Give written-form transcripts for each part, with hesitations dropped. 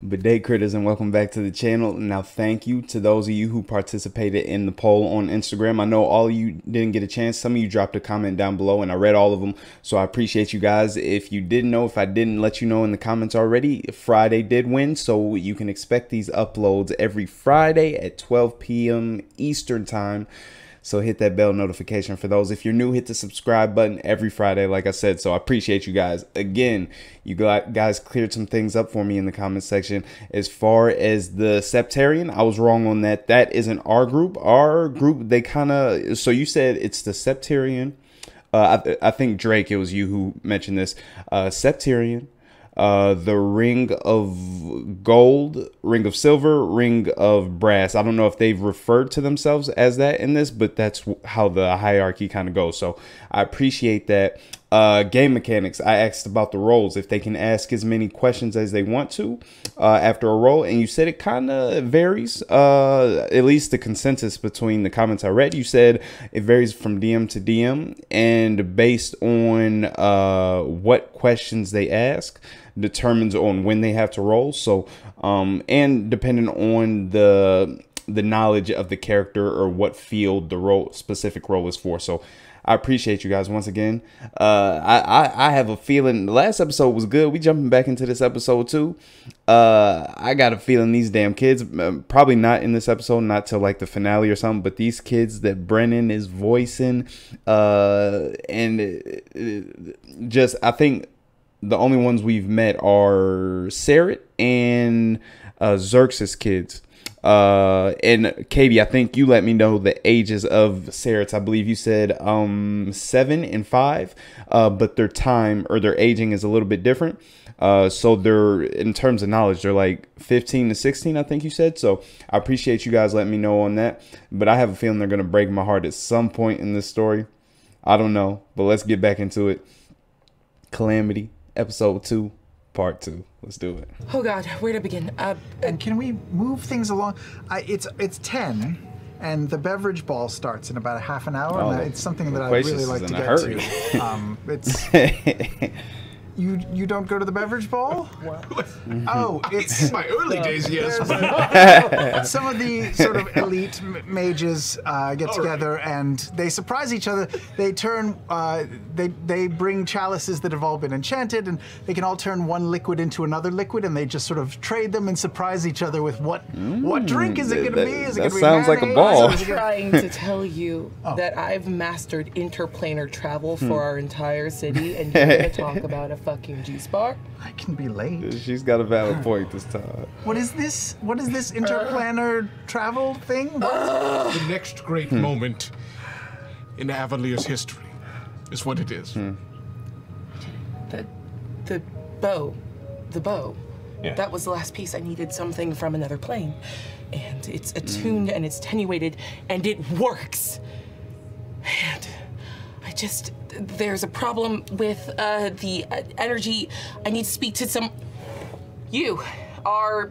Good day, critters, and welcome back to the channel. Now, thank you to those of you who participated in the poll on Instagram. I know all of you didn't get a chance. Some of you dropped a comment down below, and I read all of them, so I appreciate you guys. If you didn't know, if I didn't let you know in the comments already, Friday did win, so you can expect these uploads every Friday at 12 p.m. Eastern Time. So hit that bell notification for those. If you're new, hit the subscribe button every Friday, like I said. So I appreciate you guys. Again, you guys cleared some things up for me in the comment section. As far as the Septarian, I was wrong on that. That isn't our group. Our group, they kind of, so you said it's the Septarian. I think Drake, it was you who mentioned this. Septarian. The ring of gold, ring of silver, ring of brass. I don't know if they've referred to themselves as that in this, but that's how the hierarchy kind of goes. So I appreciate that. Game mechanics. I asked about the roles, if they can ask as many questions as they want to after a role, and you said it kind of varies. At least the consensus between the comments I read, you said it varies from DM to DM, and based on what questions they ask determines on when they have to roll. So and depending on the knowledge of the character or what field the specific role is for. So I appreciate you guys once again. I have a feeling the last episode was good. We jumping back into this episode too. I got a feeling these damn kids, probably not in this episode, not till like the finale or something, but these kids that Brennan is voicing, and just, I think the only ones we've met are Sarah and Xerxes kids. And Katie, I think you let me know the ages of Sarah. I believe you said 7 and 5, but their time or their aging is a little bit different. So they're, in terms of knowledge, they're like 15 to 16, I think you said. So I appreciate you guys letting me know on that, but I have a feeling they're going to break my heart at some point in this story. I don't know, but let's get back into it. Calamity, episode 2. Part 2. Let's do it. Oh God, where to begin? And can we move things along? It's 10, and the beverage ball starts in about a half an hour. Oh, and it's something that I'd really like to get to. It's you don't go to the beverage ball? What? Oh, it's in my early days, yes. Some of the sort of elite mages get together and they surprise each other. They turn, they bring chalices that have all been enchanted, and they can all turn one liquid into another liquid, and they just sort of trade them and surprise each other with what drink is it going to be? Is it going to be sounds like a ball. I'm trying to tell you that I've mastered interplanar travel for our entire city, and you're going to talk about a fucking G-Spar? I can be late. She's got a valid point this time. What is this? What is this interplanar travel thing? The next great moment in Avalier's history is what it is. The bow. The bow. Yeah. That was the last piece. I needed something from another plane. And it's attuned and it's attenuated and it works. And I just, there's a problem with the energy. I need to speak to some, you are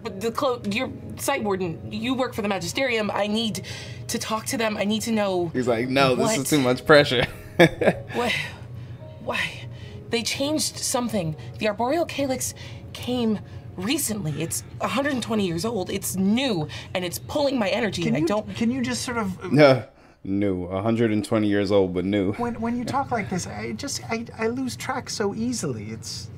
your site warden. You work for the Magisterium. I need to talk to them. I need to know. He's like, no, this is too much pressure. What? Why? They changed something. The Arboreal Calyx came recently. It's 120 years old. It's new, and it's pulling my energy. Can you just sort of? New, 120 years old, but new. When you talk like this, I lose track so easily. It's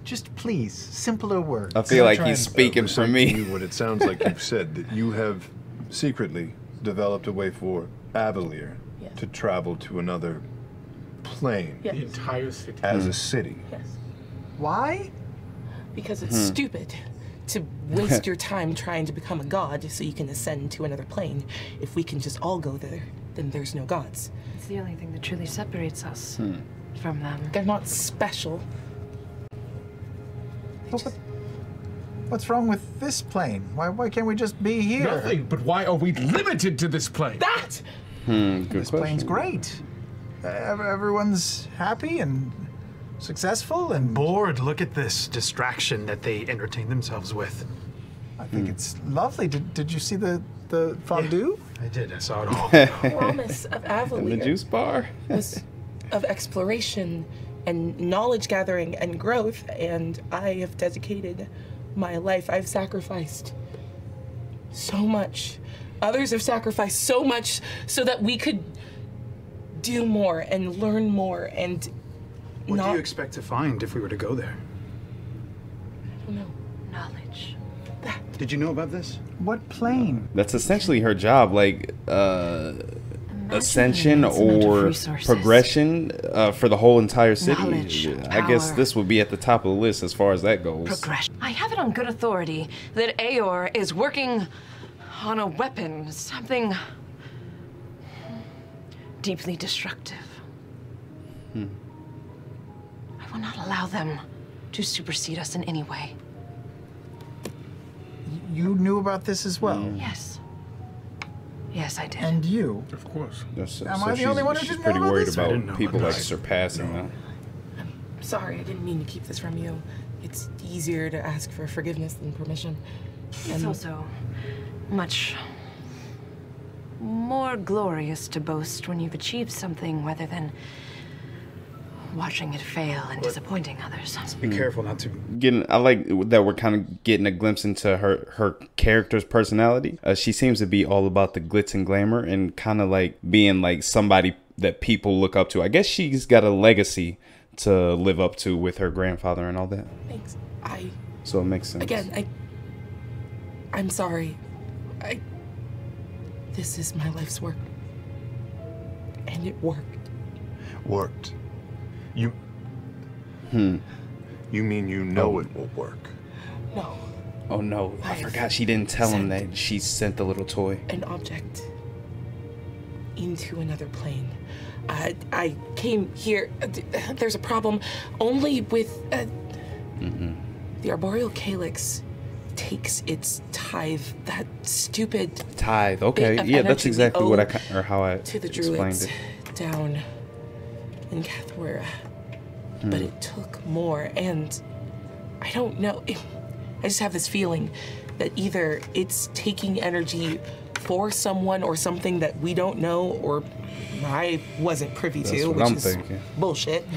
just please simpler words. I feel like he's speaking for me. What it sounds like you've said, that you have secretly developed a way for Avalier to travel to another plane. Yes. The entire city. As a city. Yes. Why? Because it's stupid to waste your time trying to become a god so you can ascend to another plane. If we can just all go there, then there's no gods. It's the only thing that truly separates us from them. They're not special. What's wrong with this plane? Why can't we just be here? Nothing, but why are we limited to this plane? That! Good This question. plane's great. Everyone's happy and successful and bored. Look at this distraction that they entertain themselves with. I think it's lovely. Did you see the fondue? I did. I saw it all. Promise of Avalier. The juice bar? was of exploration and knowledge gathering and growth, and I have dedicated my life. I've sacrificed so much. Others have sacrificed so much so that we could do more and learn more and What not... do you expect to find if we were to go there? I don't know. Knowledge. Did you know about this? What plane? That's essentially her job, like ascension the immense amount of or resources. progression for the whole entire city. Knowledge, I guess power. this would be at the top of the list as far as that goes. Progression. I have it on good authority that Aor is working on a weapon, something deeply destructive. I will not allow them to supersede us in any way. You knew about this as well? Yes. Yes, I did. And you? Of course. Am I the only one who she's didn't pretty know about worried this? I about didn't know people about like this. surpassing them. Sorry, I didn't mean to keep this from you. It's easier to ask for forgiveness than permission. It's also much more glorious to boast when you've achieved something rather than watching it fail and disappointing others. Be careful not to. I like that we're kind of getting a glimpse into her character's personality. She seems to be all about the glitz and glamour and kind of like being like somebody that people look up to. I guess she's got a legacy to live up to with her grandfather and all that. Thanks. So it makes sense. Again, I'm sorry. This is my life's work. And it worked. Worked. You mean you know it will work? No. Oh no, I I've forgot she didn't tell him sent that she sent the little toy. An object into another plane. I came here. There's a problem only with the arboreal calyx takes its tithe. That stupid Tithe. Okay, bit of yeah, that's energy we exactly what owe or how I to the explained druids it. down in Cathwera. But it took more, and I don't know. I just have this feeling that either it's taking energy for someone or something that we don't know, or I wasn't privy That's to, what which I'm is thinking. bullshit.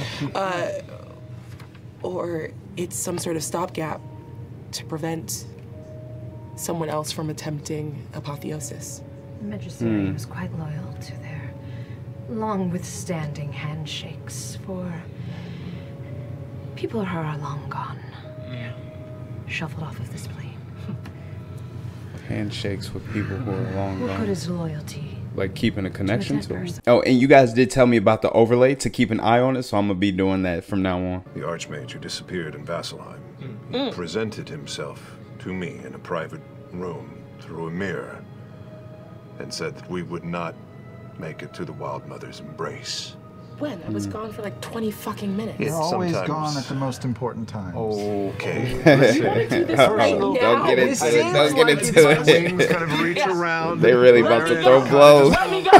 Or it's some sort of stopgap to prevent someone else from attempting apotheosis. The Magistery was quite loyal to their long withstanding handshakes for people who are long gone. Shuffled off of this plane. Handshakes with people who are long What good gone. is loyalty? Like keeping a connection dead to them. person. Oh, and you guys did tell me about the overlay to keep an eye on it, so I'm gonna be doing that from now on. The Archmage who disappeared in Vasselheim. He presented himself to me in a private room through a mirror and said that we would not make it to the Wild Mother's embrace. When? I was gone for like 20 fucking minutes. Yeah. You're always Sometimes- gone at the most important times. Okay. You want to do this right now? Don't get This into it. seems Don't get like into it's it. Wings kind of reach around. They really about to throw blows. Let me go!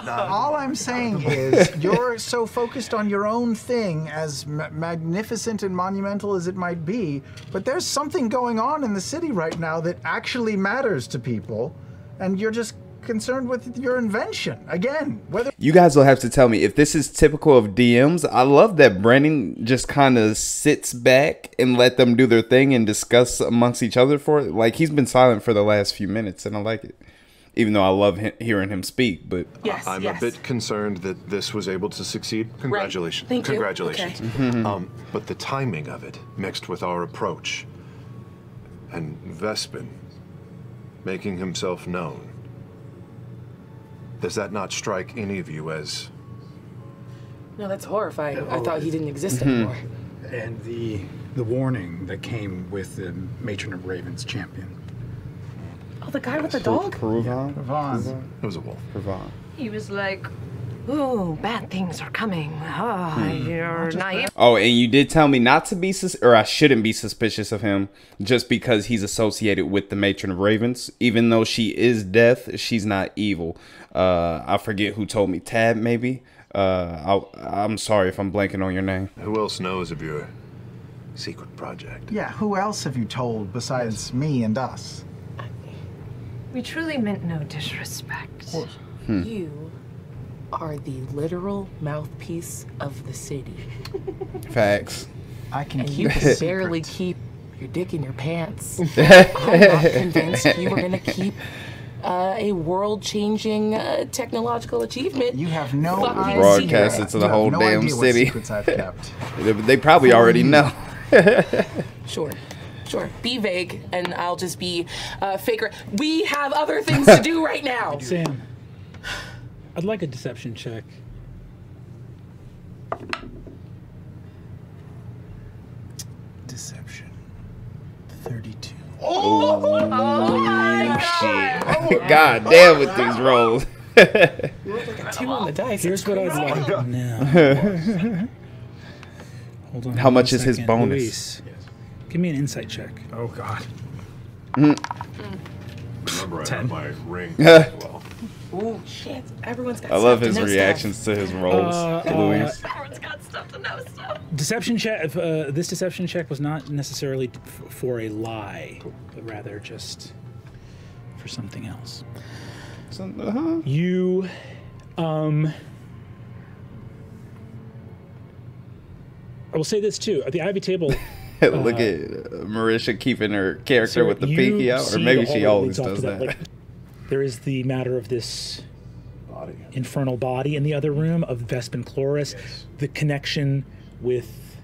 All I'm saying is, you're so focused on your own thing, as magnificent and monumental as it might be, but there's something going on in the city right now that actually matters to people, and you're just concerned with your invention. Again, whether You guys will have to tell me if this is typical of DMs. I love that Brennan just kind of sits back and let them do their thing and discuss amongst each other for it. Like, he's been silent for the last few minutes, and I like it. Even though I love hearing him speak, but Yes, I'm yes. a bit concerned that this was able to succeed. Congratulations. Thank you. Congratulations. Okay. But the timing of it, mixed with our approach, and Vespin making himself known, does that not strike any of you as... No, that's horrifying. I Oh, thought he didn't exist anymore. And the warning that came with the Matron of Raven's champion. Oh, the guy with the dog? Peruvan? Vaughn, It was a wolf. Peruvan. He was like, ooh, bad things are coming. Oh, you're naive. Oh, and you did tell me not to be or I shouldn't be suspicious of him just because he's associated with the Matron of Ravens. Even though she is death, she's not evil. I forget who told me. Tab, maybe? I'm sorry if I'm blanking on your name. Who else knows of your secret project? yeah, who else have you told besides me and us? We truly meant no disrespect. You are the literal mouthpiece of the city. Facts. I can and keep you a can secret. barely keep your dick in your pants. I'm not convinced you were gonna keep a world-changing technological achievement. You have no fucking idea. Broadcast it to the You have whole no damn idea what city. secrets I've kept. They probably already know. Sure. Be vague, and I'll just be faker. We have other things to do right now. Sam, I'd like a deception check. Deception. 32. Shit. God damn with these rolls. Two on the dice. Here's what I'd like now. Hold on. How much one is his second. bonus? Luis, give me an insight check. Oh, God. Remember, I 10. have my ring as well. Ooh, shit. Everyone's got I love stuff his to know reactions to his rolls. Luis. Everyone's got stuff to know stuff. Deception check. This deception check was not necessarily for a lie, but rather just for something else. You, I will say this too. At the Ivy table, Look at Marisha keeping her character sir, with the you pinky out, or see maybe the she hall always leads off does to that. like, there is the matter of this Body. infernal body in the other room of Vespin Chloris, Yes. the connection with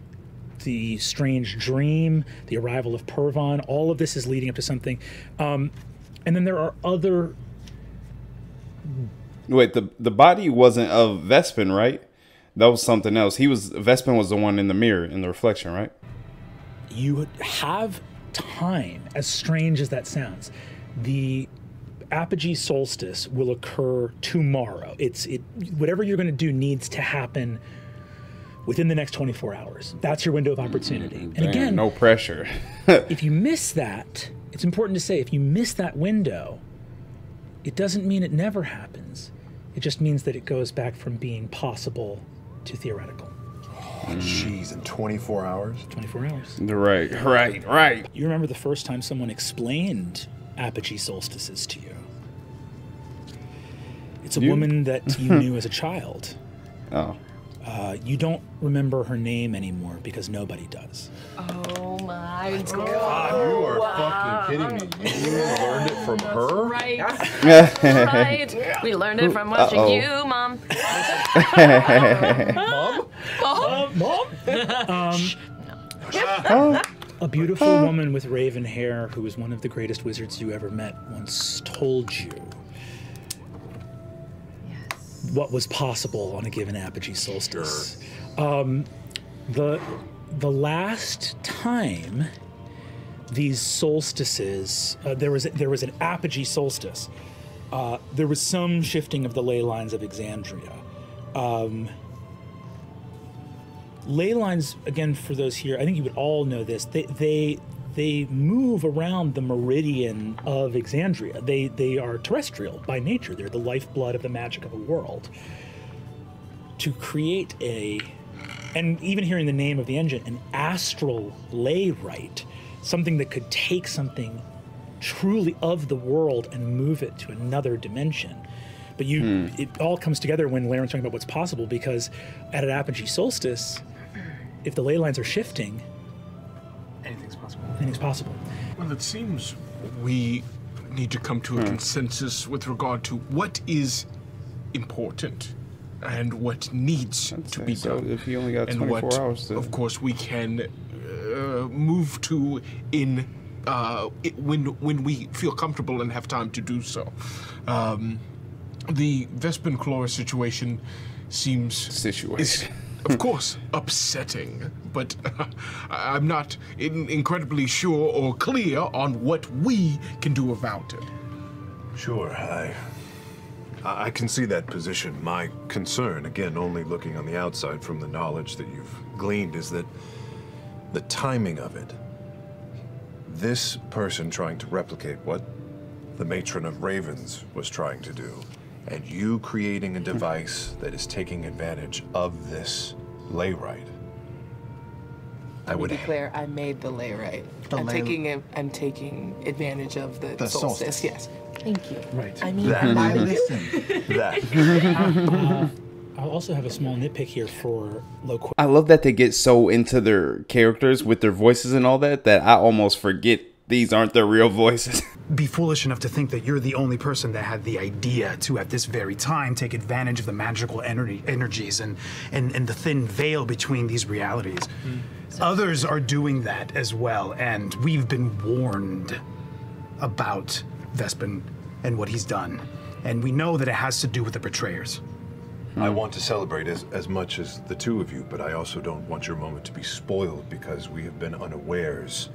the strange dream, the arrival of Pervon. All of this is leading up to something. And then there are other. Wait, the body wasn't of Vespin, right? That was something else. Vespin was the one in the mirror in the reflection, right? You have time, as strange as that sounds. The apogee solstice will occur tomorrow. Whatever you're going to do needs to happen within the next 24 hours. That's your window of opportunity. And Damn, again, no pressure. if you miss that, it's important to say, if you miss that window, it doesn't mean it never happens. It just means that it goes back from being possible to theoretical. Jeez, in 24 hours? 24 hours. Right. You remember the first time someone explained apogee solstices to you? It's a woman that you knew as a child. Oh. You don't remember her name anymore because nobody does. Oh my god. You are fucking kidding me. You learned it from her? Right. Right. We learned it from watching you, Mom. A beautiful woman with raven hair who was one of the greatest wizards you ever met once told you what was possible on a given apogee solstice. The last time these solstices, there was an apogee solstice. There was some shifting of the ley lines of Exandria. Ley lines, again, for those here, I think you would all know this. They move around the meridian of Exandria. They are terrestrial by nature. They're the lifeblood of the magic of the world. To create and even hearing the name of the engine, an astral ley right, something that could take something truly of the world and move it to another dimension. But it all comes together when Laren's talking about what's possible, because at an apogee solstice, if the ley lines are shifting, Anything's possible. anything's possible. Well, it seems we need to come to a consensus with regard to what is important and what needs to be So done. if you only got And 24 what, hours to... of course, we can move to when we feel comfortable and have time to do so. The Vespin Chloris situation seems is, of course, upsetting, but I'm not incredibly sure or clear on what we can do about it. Sure, I can see that position. My concern, again, only looking on the outside from the knowledge that you've gleaned, is that the timing of it. This person trying to replicate what the Matron of Ravens was trying to do, and you creating a device that is taking advantage of this ley right. I would declare I made the ley right. I'm taking advantage of the solstice. Yes. Thank you. Right. I mean, That. I listen. That. I'll also have a small nitpick here for loquacity. I love that they get so into their characters with their voices and all that I almost forget these aren't their real voices. Be foolish enough to think that you're the only person that had the idea to, at this very time, take advantage of the magical energies and the thin veil between these realities. Others are doing that as well, and we've been warned about Vespin and what he's done. And we know that it has to do with the betrayers. I want to celebrate as much as the two of you, but I also don't want your moment to be spoiled because we have been unawares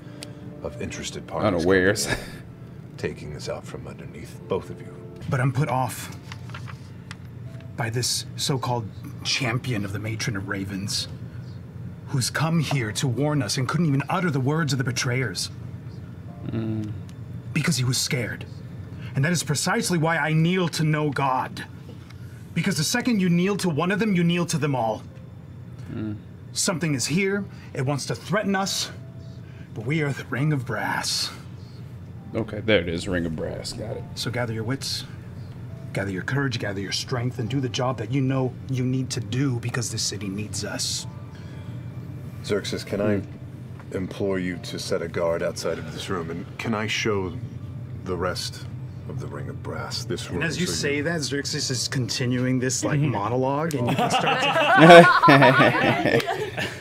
of interested parties. Unawares. Taking this out from underneath both of you. But I'm put off by this so-called champion of the Matron of Ravens, who's come here to warn us and couldn't even utter the words of the betrayers. Because he was scared. And that is precisely why I kneel to no god. Because the second you kneel to one of them, you kneel to them all. Something is here, it wants to threaten us, but we are the Ring of Brass. Okay, there it is, Ring of Brass, got it. So gather your wits, gather your courage, gather your strength, and do the job that you know you need to do because this city needs us. Xerxes, can I implore you to set a guard outside of this room, and can I show the rest of the Ring of Brass this room? And as you say that, Xerxes is continuing this like monologue, and you can start to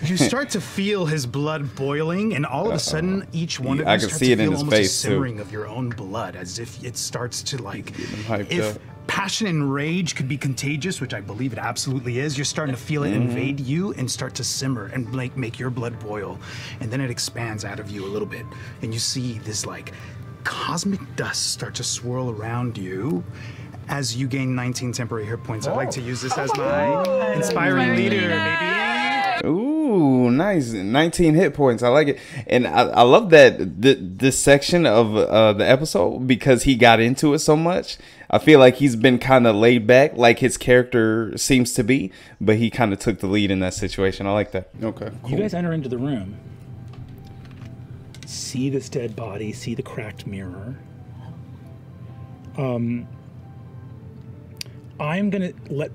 you start to feel his blood boiling, and all of a sudden, each one of you starts to feel almost a simmering of your own blood, as if it starts to like, if passion and rage could be contagious, which I believe it absolutely is, you're starting to feel it invade you and start to simmer and like make your blood boil, and then it expands out of you a little bit, and you see this like cosmic dust start to swirl around you as you gain 19 temporary hit points. I'd like to use this as my inspiring leader, baby. Ooh, nice. 19 hit points. I like it. And I love that this section of the episode, because he got into it so much. I feel like he's been kind of laid back, like his character seems to be, but he kind of took the lead in that situation. I like that. Okay, cool. You guys enter into the room. See this dead body, see the cracked mirror. I'm gonna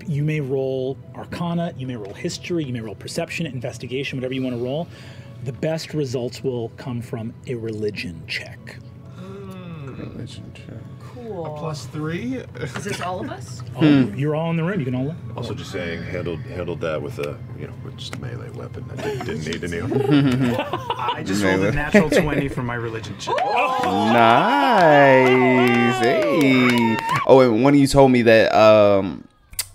you may roll Arcana, you may roll History, you may roll Perception, Investigation, whatever you want to roll. The best results will come from a Religion check. Religion check. Cool. A +3? Is this all of us? You're all in the room. You can all. Also, just saying, handled that with a with just a melee weapon. I didn't need any. I just rolled a natural 20 for my religion check. Nice. Hey. Oh, and one of you told me that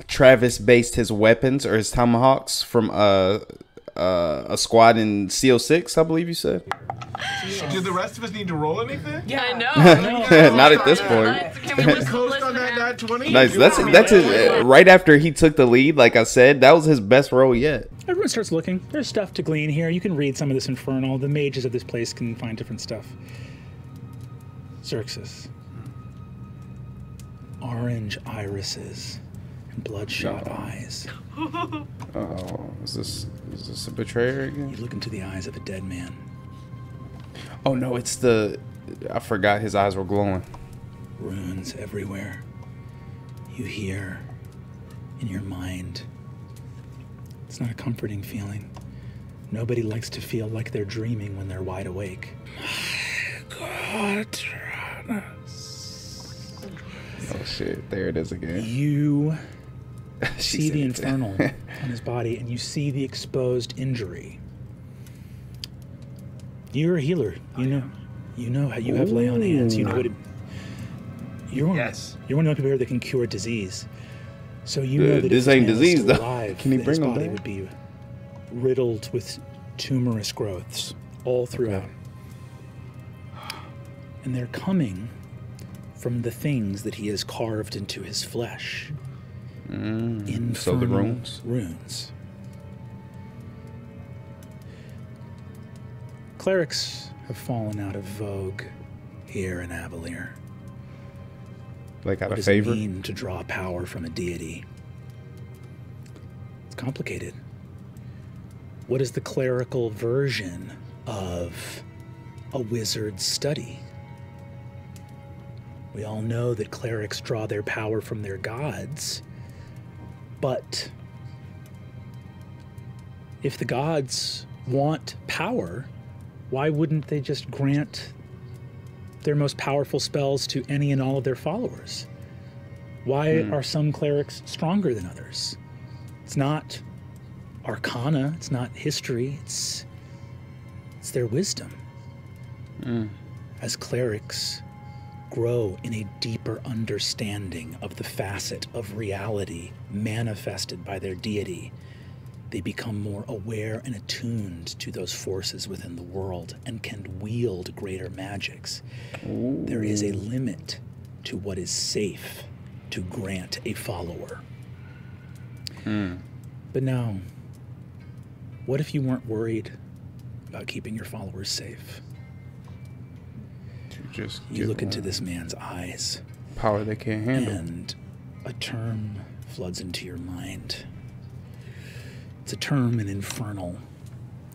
Travis based his weapons or his tomahawks from a squad in CO6, I believe you said. Do the rest of us need to roll anything? Yeah, I know. Not at this point. Can we list Coast on that nat 20? Nice. That's his, right after he took the lead. Like I said, that was his best roll yet. Everyone starts looking. There's stuff to glean here. You can read some of this Infernal. The mages of this place can find different stuff. Xerxes. Orange irises and bloodshot eyes. Oh, is this a betrayer again? You look into the eyes of a dead man. Oh no, it's I forgot his eyes were glowing. Runes everywhere. You hear in your mind. It's not a comforting feeling. Nobody likes to feel like they're dreaming when they're wide awake. My God. Oh shit, there it is again. You see the Infernal on his body, and you see the exposed injury. You're a healer. You know how you have lay on hands. You know what it. You're one of the only people here that can cure disease. So you know that this if ain't this man was disease still though. alive, Can he his bring him body back? would be riddled with tumorous growths all throughout. And they're coming from the things that he has carved into his flesh. So the runes? Runes. Clerics have fallen out of vogue here in Avalier. Like out What of does favor? it mean to draw power from a deity? It's complicated. What is the clerical version of a wizard's study? We all know that clerics draw their power from their gods, but if the gods want power, why wouldn't they just grant their most powerful spells to any and all of their followers? Why are some clerics stronger than others? It's not arcana, it's not history, it's their wisdom. As clerics grow in a deeper understanding of the facet of reality manifested by their deity, they become more aware and attuned to those forces within the world and can wield greater magics. There is a limit to what is safe to grant a follower. But now, what if you weren't worried about keeping your followers safe? You look into this man's eyes. Power they can't handle. And a term floods into your mind. It's a term in Infernal.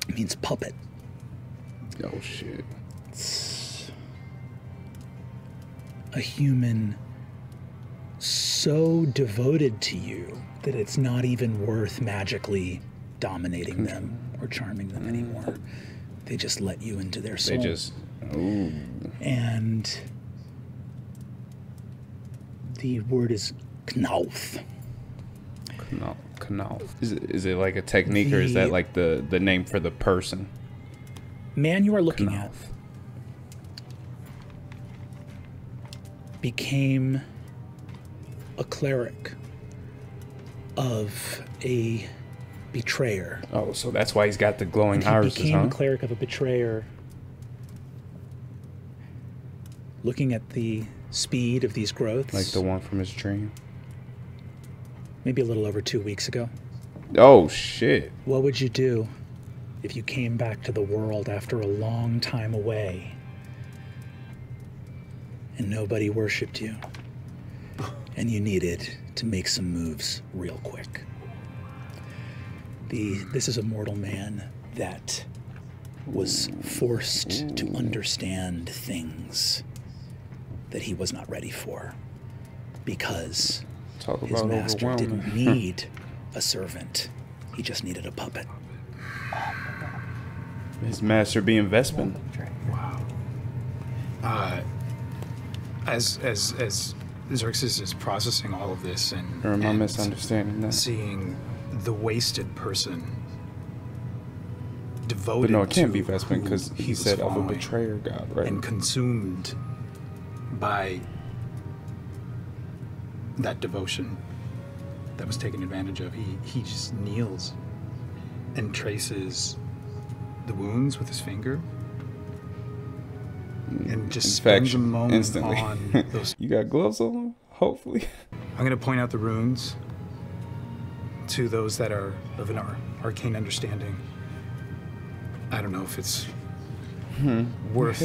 It means puppet. Oh, shit. It's a human so devoted to you that it's not even worth magically dominating them or charming them anymore. They just let you into their soul. They just... Ooh. And the word is Knauf. Knauf. Is it like a technique, or is that like the name for the person? Man you are looking at became a cleric of a betrayer. Oh, so that's why he's got the glowing irises, He became a cleric of a betrayer. Looking at the speed of these growths. Like the one from his dream. Maybe a little over 2 weeks ago. Oh, shit. What would you do if you came back to the world after a long time away and nobody worshipped you and you needed to make some moves real quick? This is a mortal man that was forced to understand things that he was not ready for because his master didn't need a servant. He just needed a puppet. His master being Vespin. Wow. As Xerxes is processing all of this and or am I misunderstanding that? Seeing the wasted person devoted, but no, it can't be Vespin because he said of a betrayer god, right? And consumed by that devotion that was taken advantage of. He just kneels and traces the wounds with his finger and just spends a moment instantly. On those. You got gloves on? Hopefully. I'm going to point out the runes to those that are of an arcane understanding. I don't know if it's worth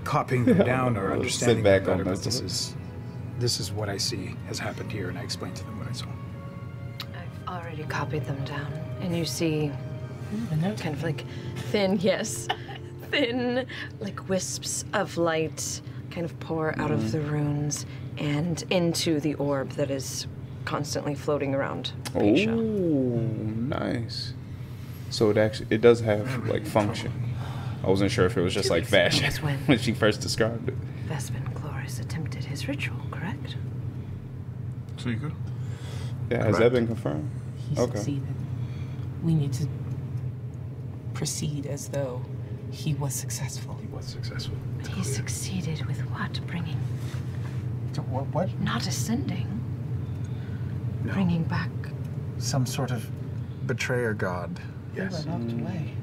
copying them down or understanding them better, but this is what I see has happened here, and I explained to them what I saw. I've already copied them down, and you see kind of like thin, thin, like wisps of light kind of pour out of the runes and into the orb that is constantly floating around Aisha. Oh, nice. So it does have like function. I wasn't sure if it was just like fashion when she first described it. Vespin Chloris attempted his ritual, correct? So you go? Yeah, has that been confirmed? He succeeded. We need to proceed as though he was successful. He was successful. But he succeeded with what? Bringing... What? Not ascending. No. Bringing back... Some sort of betrayer god. Yes. They were knocked away.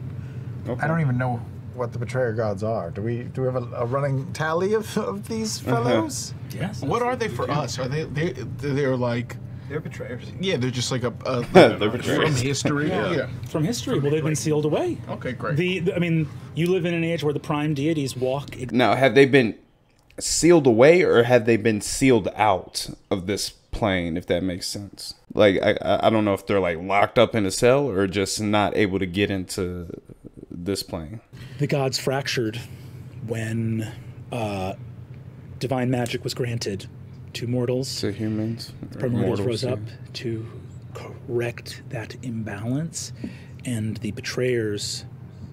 Okay. I don't even know what the betrayer gods are. Do we have a running tally of these fellows? Yes. What are they for us? Are they're like... They're betrayers. Yeah, they're just like they're betrayers. From history. Yeah. From history. Well, they've been sealed away. Okay, great. I mean, you live in an age where the prime deities walk... Now, have they been sealed away or have they been sealed out of this plane, if that makes sense? Like, I don't know if they're like locked up in a cell or just not able to get into this plane. The gods fractured when divine magic was granted to mortals. To humans. The primordials rose up to correct that imbalance, and the betrayers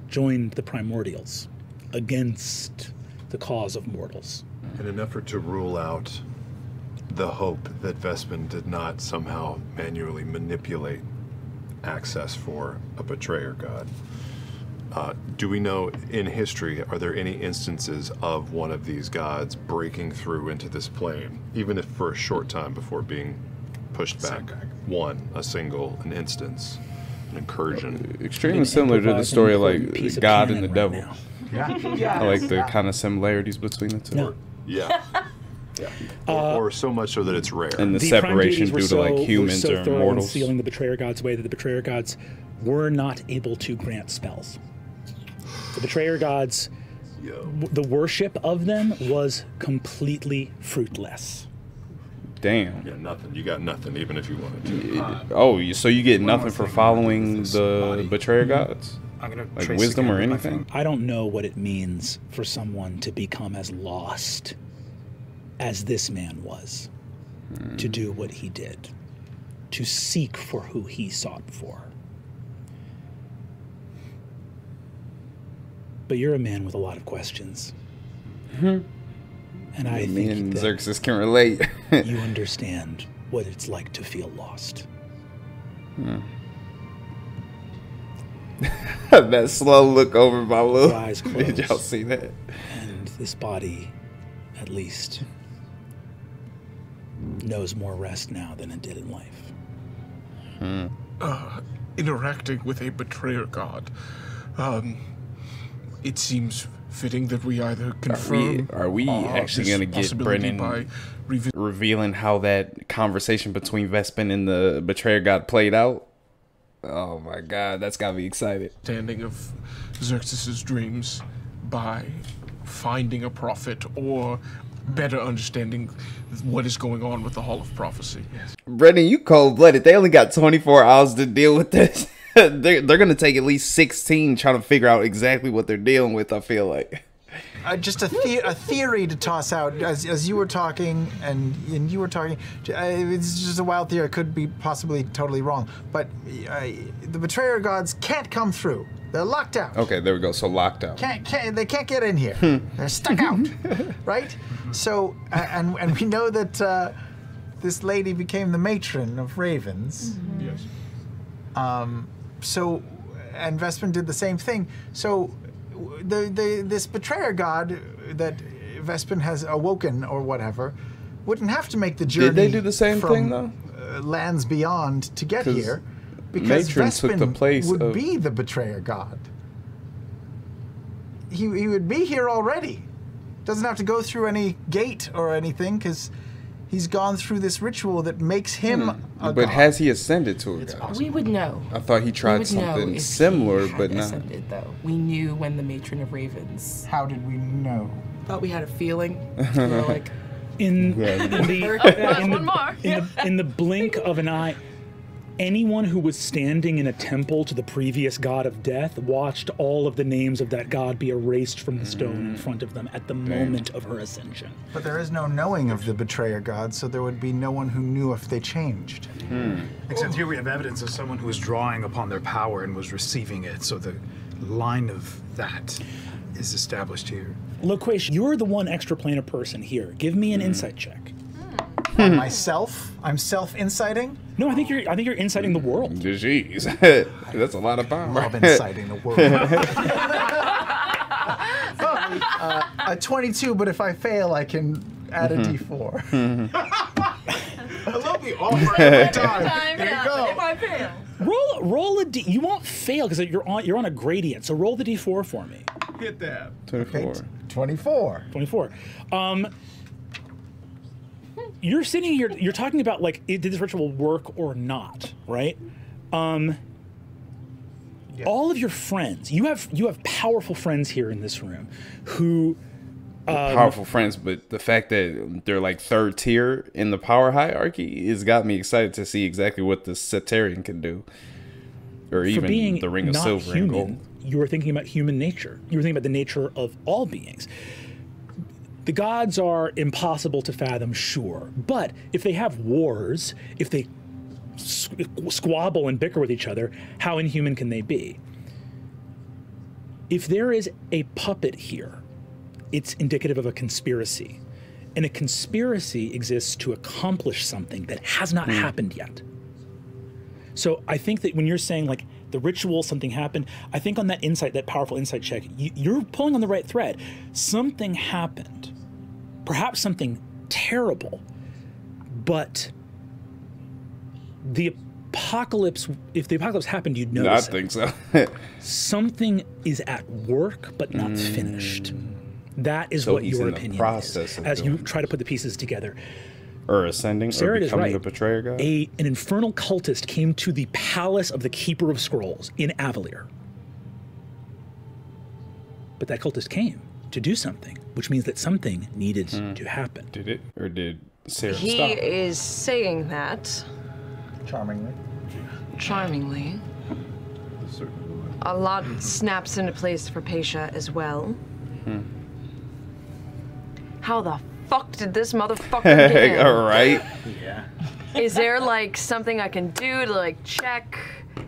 joined the primordials against the cause of mortals. In an effort to rule out the hope that Vespin did not somehow manually manipulate access for a betrayer god, do we know in history, are there any instances of one of these gods breaking through into this plane, even if for a short time before being pushed back? An instance, an incursion. Extremely similar to the story of like God and the devil. Yeah. I like the kind of similarities between the two. No. Yeah. Or so much so that it's rare. And the separation due to like humans or mortals. Sealing the betrayer gods away that the betrayer gods were not able to grant spells. The betrayer gods, the worship of them was completely fruitless. Damn. Yeah, nothing. You got nothing, even if you wanted to. So you get nothing for following the betrayer gods? I'm gonna like trace wisdom again or with my anything? phone. I don't know what it means for someone to become as lost as this man was, to do what he did, to seek for who he sought for. But you're a man with a lot of questions. And I Me think and that Xerxes can relate. you understand what it's like to feel lost. That slow look over my Your little. eyes Did y'all close. see that? And this body, at least, knows more rest now than it did in life. Interacting with a betrayer god. It seems fitting that we either confirm. Are we actually this going to get possibility Brennan by revealing how that conversation between Vespin and the betrayer god played out? Oh my God, that's got me excited. understanding of Xerxes' dreams by finding a prophet or better understanding what is going on with the Hall of Prophecy. Brennan, you cold-blooded. They only got 24 hours to deal with this. They're going to take at least 16 trying to figure out exactly what they're dealing with, I feel like. Just a theory to toss out as you were talking and you were talking. It's just a wild theory. I could be possibly totally wrong, but the betrayer gods can't come through. They're locked out. Okay, there we go. So locked out. They can't get in here. They're stuck out, right? So and we know that this lady became the matron of ravens. Yes. So, and Vespin did the same thing. So, this betrayer god that Vespin has awoken or whatever wouldn't have to make the journey. Did they do the same from, thing though? Lands beyond to get 'Cause here, because Matron Vespin took the place would of- be the betrayer god. He would be here already. Doesn't have to go through any gate or anything because he's gone through this ritual that makes him a But god. has he ascended to a god? We would know. I thought he We tried would know something if similar, he had but not. ascended, though. We knew when the matron of ravens. How did we know? Thought we had a feeling. We were like, In One more. in the blink of an eye, anyone who was standing in a temple to the previous god of death watched all of the names of that god be erased from the stone in front of them at the moment of her ascension. But there is no knowing of the betrayer god, so there would be no one who knew if they changed. Except here we have evidence of someone who was drawing upon their power and was receiving it, so the line of that is established here. Loquacious, you're the one extraplanar person here. Give me an insight check. Myself? I'm self-inciting? No, I think you're inciting the world. Jeez. That's a lot of power. Love inciting the world. A 22, but if I fail, I can add a d4. I love the offer every time. There you go. If I fail. Roll a d. You won't fail because you're on a gradient. So roll the d4 for me. Hit that. 24. 24. 24. You're sitting here. You're talking about like, did this ritual work or not? Right. All of your friends. You have powerful friends here in this room who. Powerful friends, but the fact that they're like third tier in the power hierarchy has got me excited to see exactly what the Setarian can do, or For even being the Ring of not Silver and Gold. human, you were thinking about human nature. You were thinking about the nature of all beings. The gods are impossible to fathom, sure, but if they have wars, if they squabble and bicker with each other, how inhuman can they be? If there is a puppet here, it's indicative of a conspiracy. And a conspiracy exists to accomplish something that has not happened yet. So I think that when you're saying like the ritual, something happened, I think on that insight, that powerful insight check, you're pulling on the right thread. Something happened, perhaps something terrible, but the apocalypse, if the apocalypse happened, you'd notice I think so. Something is at work, but not finished. That is So what he's your in the opinion process is, of as you doing try to put the pieces together. Or ascending, Sarah or is becoming right. the betrayer god. An infernal cultist came to the palace of the Keeper of Scrolls in Avalier. But that cultist came to do something, which means that something needed to happen. Did it? Or did Sarah He stop? is saying that Charmingly. charmingly. A lot snaps into place for Paisha as well. How the fuck did this motherfucker get in? All right. Yeah. Is there like something I can do to like check?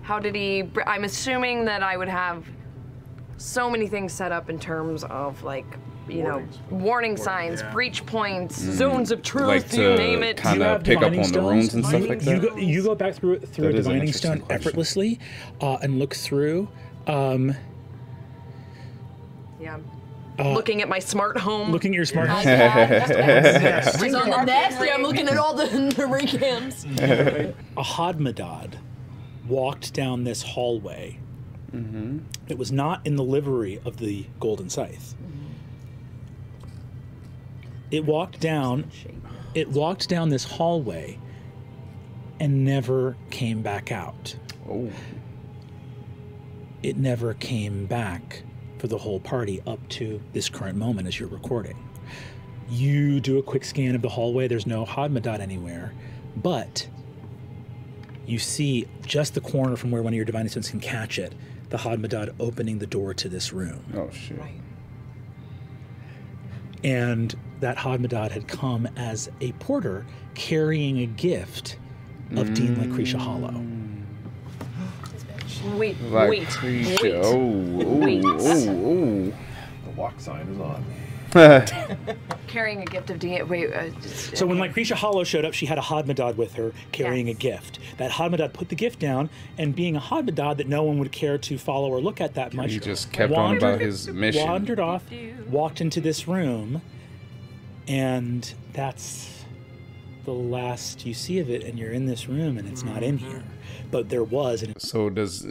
How did he? I'm assuming that I would have so many things set up in terms of like, you know, warning signs, breach points, zones of truth, Like you name to it. kind You of have pick up divining on the runes and stones. stuff like that? You go back through a That is an divining interesting stone question. effortlessly and look through. Yeah. Looking at my smart home. Looking at your smart home. It's on the nasty. I'm looking at all the recams. A Hadmadad walked down this hallway. It was not in the livery of the Golden Scythe. It walked down this hallway and never came back out. Oh. It never came back for the whole party up to this current moment as you're recording. You do a quick scan of the hallway. There's no Hadmadad anywhere, but you see just the corner from where one of your divining stones can catch it, the Hadmadad opening the door to this room. Oh, shit. And that Hadmadad had come as a porter carrying a gift of Dean Lucretia Hollow. Wait. Lucretia. Wait. Oh. The walk sign is on. Carrying a gift of Dean. Wait. So when Lucretia Hollow showed up, she had a Hadmadad with her carrying a gift. That Hadmadad put the gift down, and being a Hadmadad that no one would care to follow or look at that much, He just kept on about his mission. wandered off, walked into this room, and that's the last you see of it, and you're in this room, and it's not in here. But there was. And So does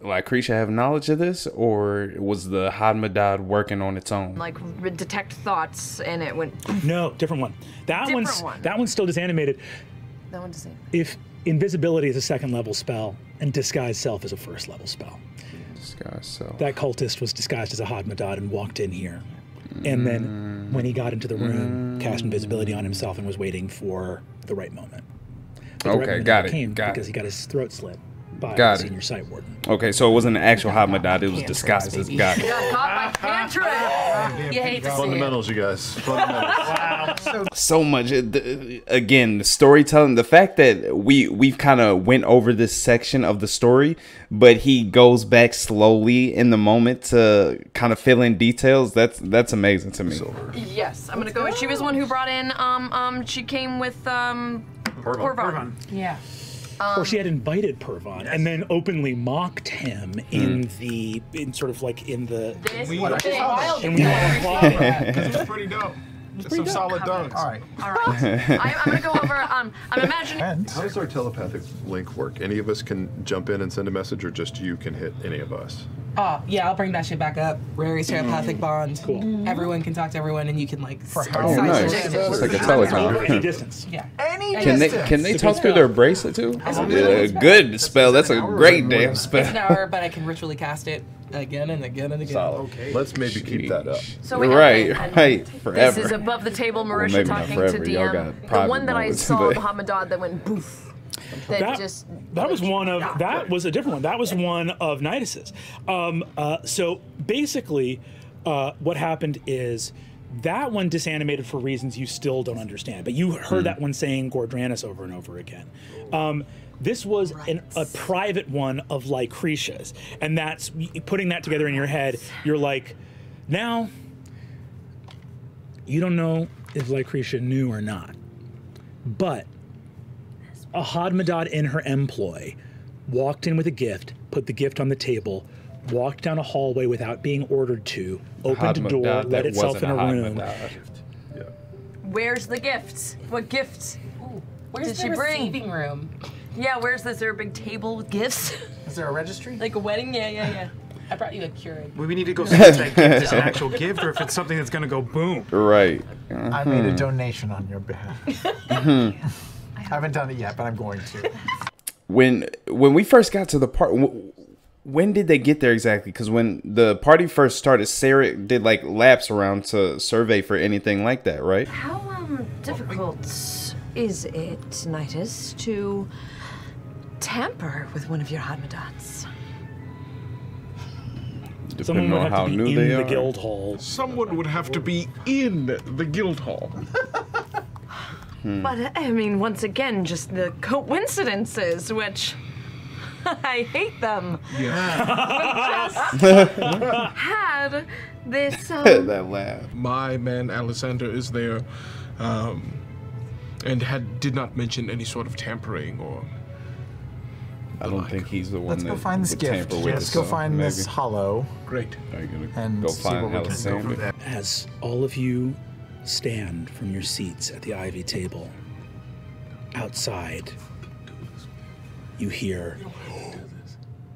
Lucretia have knowledge of this, or was the Hadmadad working on its own? like detect thoughts, and it went. no, different one. That one's still disanimated. That one's the same. If invisibility is a second level spell, and disguise self is a first level spell. Disguise self. That cultist was disguised as a Hadmadad and walked in here. And then when he got into the room, cast invisibility on himself and was waiting for the right moment. But the right Okay, moment got never it, came got because it. he got his throat slit by Got the it. senior site warden. Okay, so it wasn't an actual Hadmadad, it was disguised as God. Got caught by cantrip. You hate to see it. Fundamentals, you guys. Fundamentals. So much. Again, the storytelling, the fact that we've kind of went over this section of the story, but he goes back slowly in the moment to kind of fill in details. That's amazing to me. Yes, I'm gonna go. She was the one who brought in. She came with Porvon. Yeah. Or she had invited Pervon and then openly mocked him in the sort of like in the. This Wild. And we It's pretty dope. It's some solid dunks. All right. All right. I'm gonna go over. I'm imagining. And How does our telepathic link work? Any of us can jump in and send a message, or just you can hit any of us? Yeah, I'll bring that shit back up. Rary's telepathic bond. Cool. Everyone can talk to everyone, and you can like. Oh, nice. It's like a telecom. Any distance. Yeah. any Can distance. they talk through their bracelet too? Good spell. That's a great damn It's an spell. hour, but I can ritually cast it again and again and again. Okay. Let's maybe keep that up. So we have Right. Forever. This is above the table. Well, Marisha maybe not talking forever. to Y'all DM. got The private one that I moments, saw, but- the Hamadad that went boof. That was one of that was a different one. That was one of Nidus's. So basically, what happened is That one disanimated for reasons you still don't understand, but you heard that one saying Gordranus over and over again. This was a private one of Lycretia's, and that's putting that together in your head. You're like, now you don't know if Lycretia knew or not, but a Hadmadad in her employ walked in with a gift, put the gift on the table, walked down a hallway without being ordered to, opened a door, let itself in a room. Where's the gifts? What gifts Where's did the she bring? receiving room? Yeah, where's this? Is there a big table with gifts? Is there a registry? Like a wedding? Yeah. I brought you a Keurig. We need to go see if that gift is an actual gift or if it's something that's going to go boom. Right. I made a donation on your behalf. I haven't done it yet, but I'm going to. When we first got to the part, when did they get there exactly? Because when the party first started, Sarah did like laps around to survey for anything like that, right? How difficult is it, Nitus, to tamper with one of your Hadmadats? Someone would have to be in the guild hall. Someone would have to be in the guild hall. But, I mean, once again, just the coincidences, which I hate them. Yeah. Just had this. That laugh. My man Alexander is there, and did not mention any sort of tampering or. I don't think he's the one. Let's go find this gift. Let's go find this hollow. Great. Are you gonna And go see find what we can go from Alexander? there. As all of you stand from your seats at the ivy table, outside, you hear.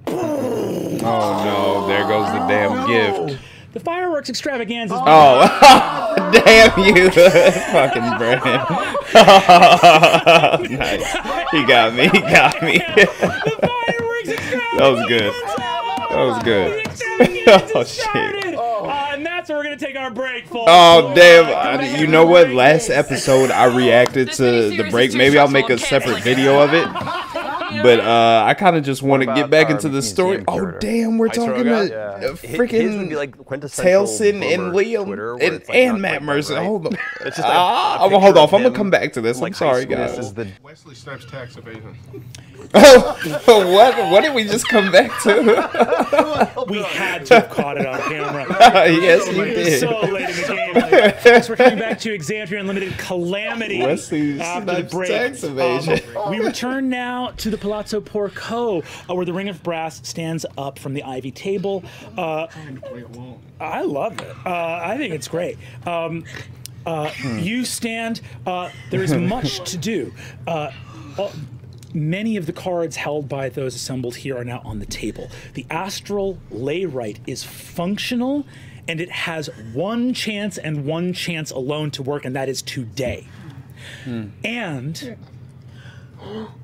Oh no! There goes the damn gift. The fireworks extravaganza. Oh, damn you, fucking Brennan. Nice. He got me. He got me. The fireworks extravaganza. That was good. That was good. Oh shit. And that's where we're gonna take our break, folks. Oh damn! You know what? Last episode I reacted to the break. Maybe I'll make a separate video of it. But I kind of just want to get back into the story. Oh damn, we're talking to freaking Tailson and Liam and Matt Mercer. Hold on. Hold off. I'm gonna come back to this. I'm sorry, guys. Wesley Snipes tax evasion. What did we just come back to? We had to have caught it on camera. Yes, you did. So late in the game. Thanks, we're coming back to Exandria Unlimited Calamity Wesley after the Snipes break. tax evasion. We return now to the Palazzo Porco, where the Ring of Brass stands up from the ivy table. I love it. I think it's great. You stand. There is much to do. Many of the cards held by those assembled here are now on the table. The Astral Layrite is functional, and it has one chance and one chance alone to work, and that is today. And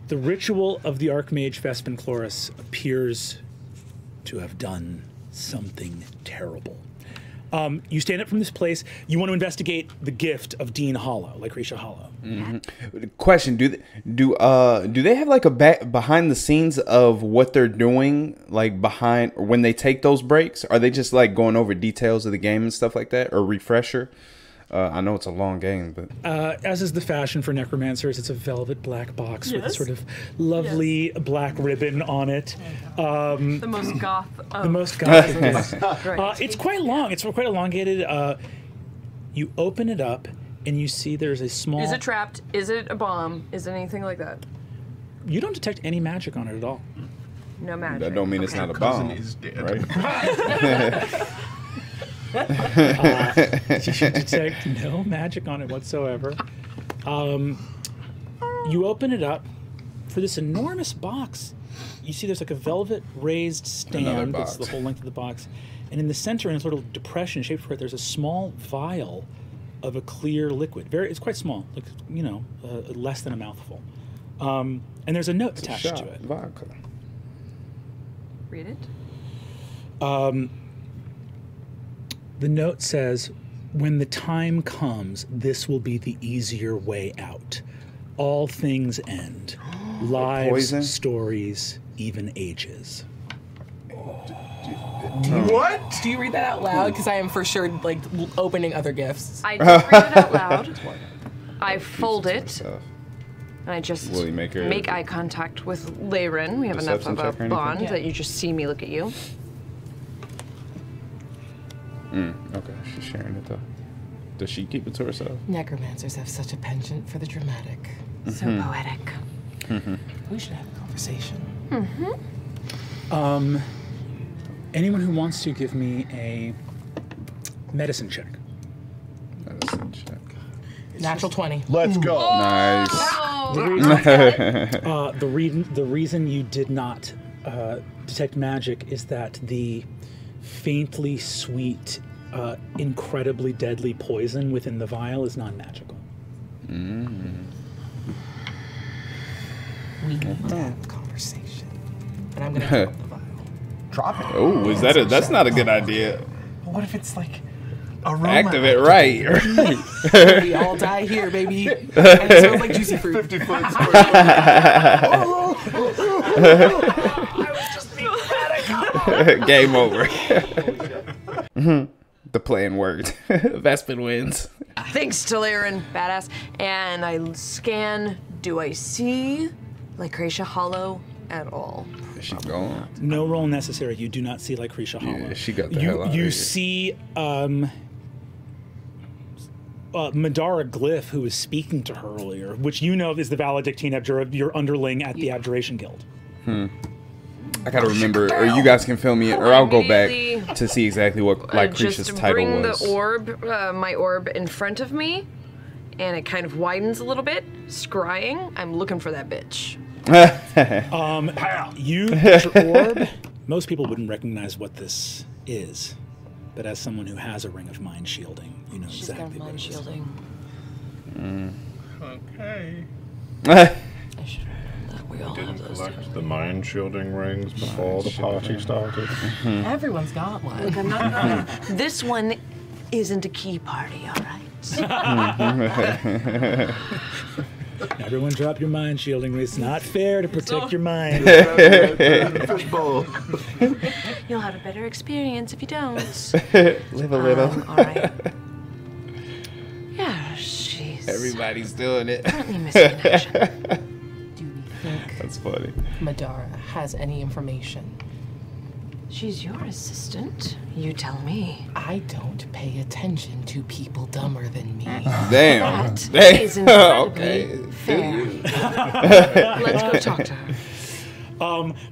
the ritual of the Archmage Vespin Chloris appears to have done something terrible. You stand up from this place. You want to investigate the gift of Dean Hollow, Lycretia Hollow. Question: Do they have like a behind the scenes of what they're doing, like behind or when they take those breaks? Are they just like going over details of the game and stuff like that, or refresher? I know it's a long game, but as is the fashion for necromancers, it's a velvet black box with a sort of lovely black ribbon on it. The most goth. The most goth. It's quite long. It's quite elongated. You open it up, and you see there's a small. Is it trapped? Is it a bomb? Is it anything like that? You don't detect any magic on it at all. No magic. that don't mean it's not a bomb, Is dead. right? You should detect no magic on it whatsoever. You open it up. For this enormous box, you see there's like a velvet raised stand that's the whole length of the box. And in the center, in a sort of depression shaped for it, there's a small vial of a clear liquid. It's quite small, like, you know, less than a mouthful. And there's a note attached to it. Vodka. Read it. The note says, "When the time comes, this will be the easier way out. All things end. Lives, Poison? stories, even ages." What? Do you read that out loud? Because I am for sure like opening other gifts. I don't read it out loud. I fold it. And I just make eye contact with Leyren. We have enough of a bond that you just see me look at you. Okay, she's sharing it though. Does she keep it to herself? Necromancers have such a penchant for the dramatic. So poetic. We should have a conversation. Anyone who wants to give me a medicine check. Medicine check. Natural 20. Let's go. Nice. The reason you did not detect magic is that the faintly sweet, incredibly deadly poison within the vial is non-magical. We need to have a conversation. And I'm gonna drop the vial. Drop it. Oh, is that that's not a good idea. What if it's like aroma? Activate right. We all die here, baby. And it smells like juicy fruit. 50 foot Game over. The plan worked. Vespin wins. Thanks to Leyren, badass. And I scan. Do I see Lycracia Hollow at all? Is she gone? No roll necessary. You do not see Lycracia Hollow. Yeah, she got the hell out of You here. see Madara Glyph, who was speaking to her earlier, which you know is the valedictine of your underling at the Abjuration Guild. I gotta remember, or you guys can fill me in, or I'll go back to see exactly what Lycracia's title was. Just bring the orb, my orb, in front of me, and it kind of widens a little bit, scrying. I'm looking for that bitch. You put your orb. Most people wouldn't recognize what this is, but as someone who has a ring of mind shielding, you know She's exactly got what mind it is. shielding. Okay. I should remember that we all have Didn't those. collect the mind shielding rings before the party started. Everyone's got one. Look, I'm not gonna. This one isn't a key party, all right? Everyone drop your mind shielding. It's not fair to protect your mind. Fishbowl. You'll have a better experience if you don't. Live a little. All right. Yeah, she's Everybody's doing it. currently missing in action. Do we think That's funny. Madara has any information? She's your assistant. You tell me. I don't pay attention to people dumber than me. Damn. That Damn. is incredibly Okay. fair. Let's go talk to her.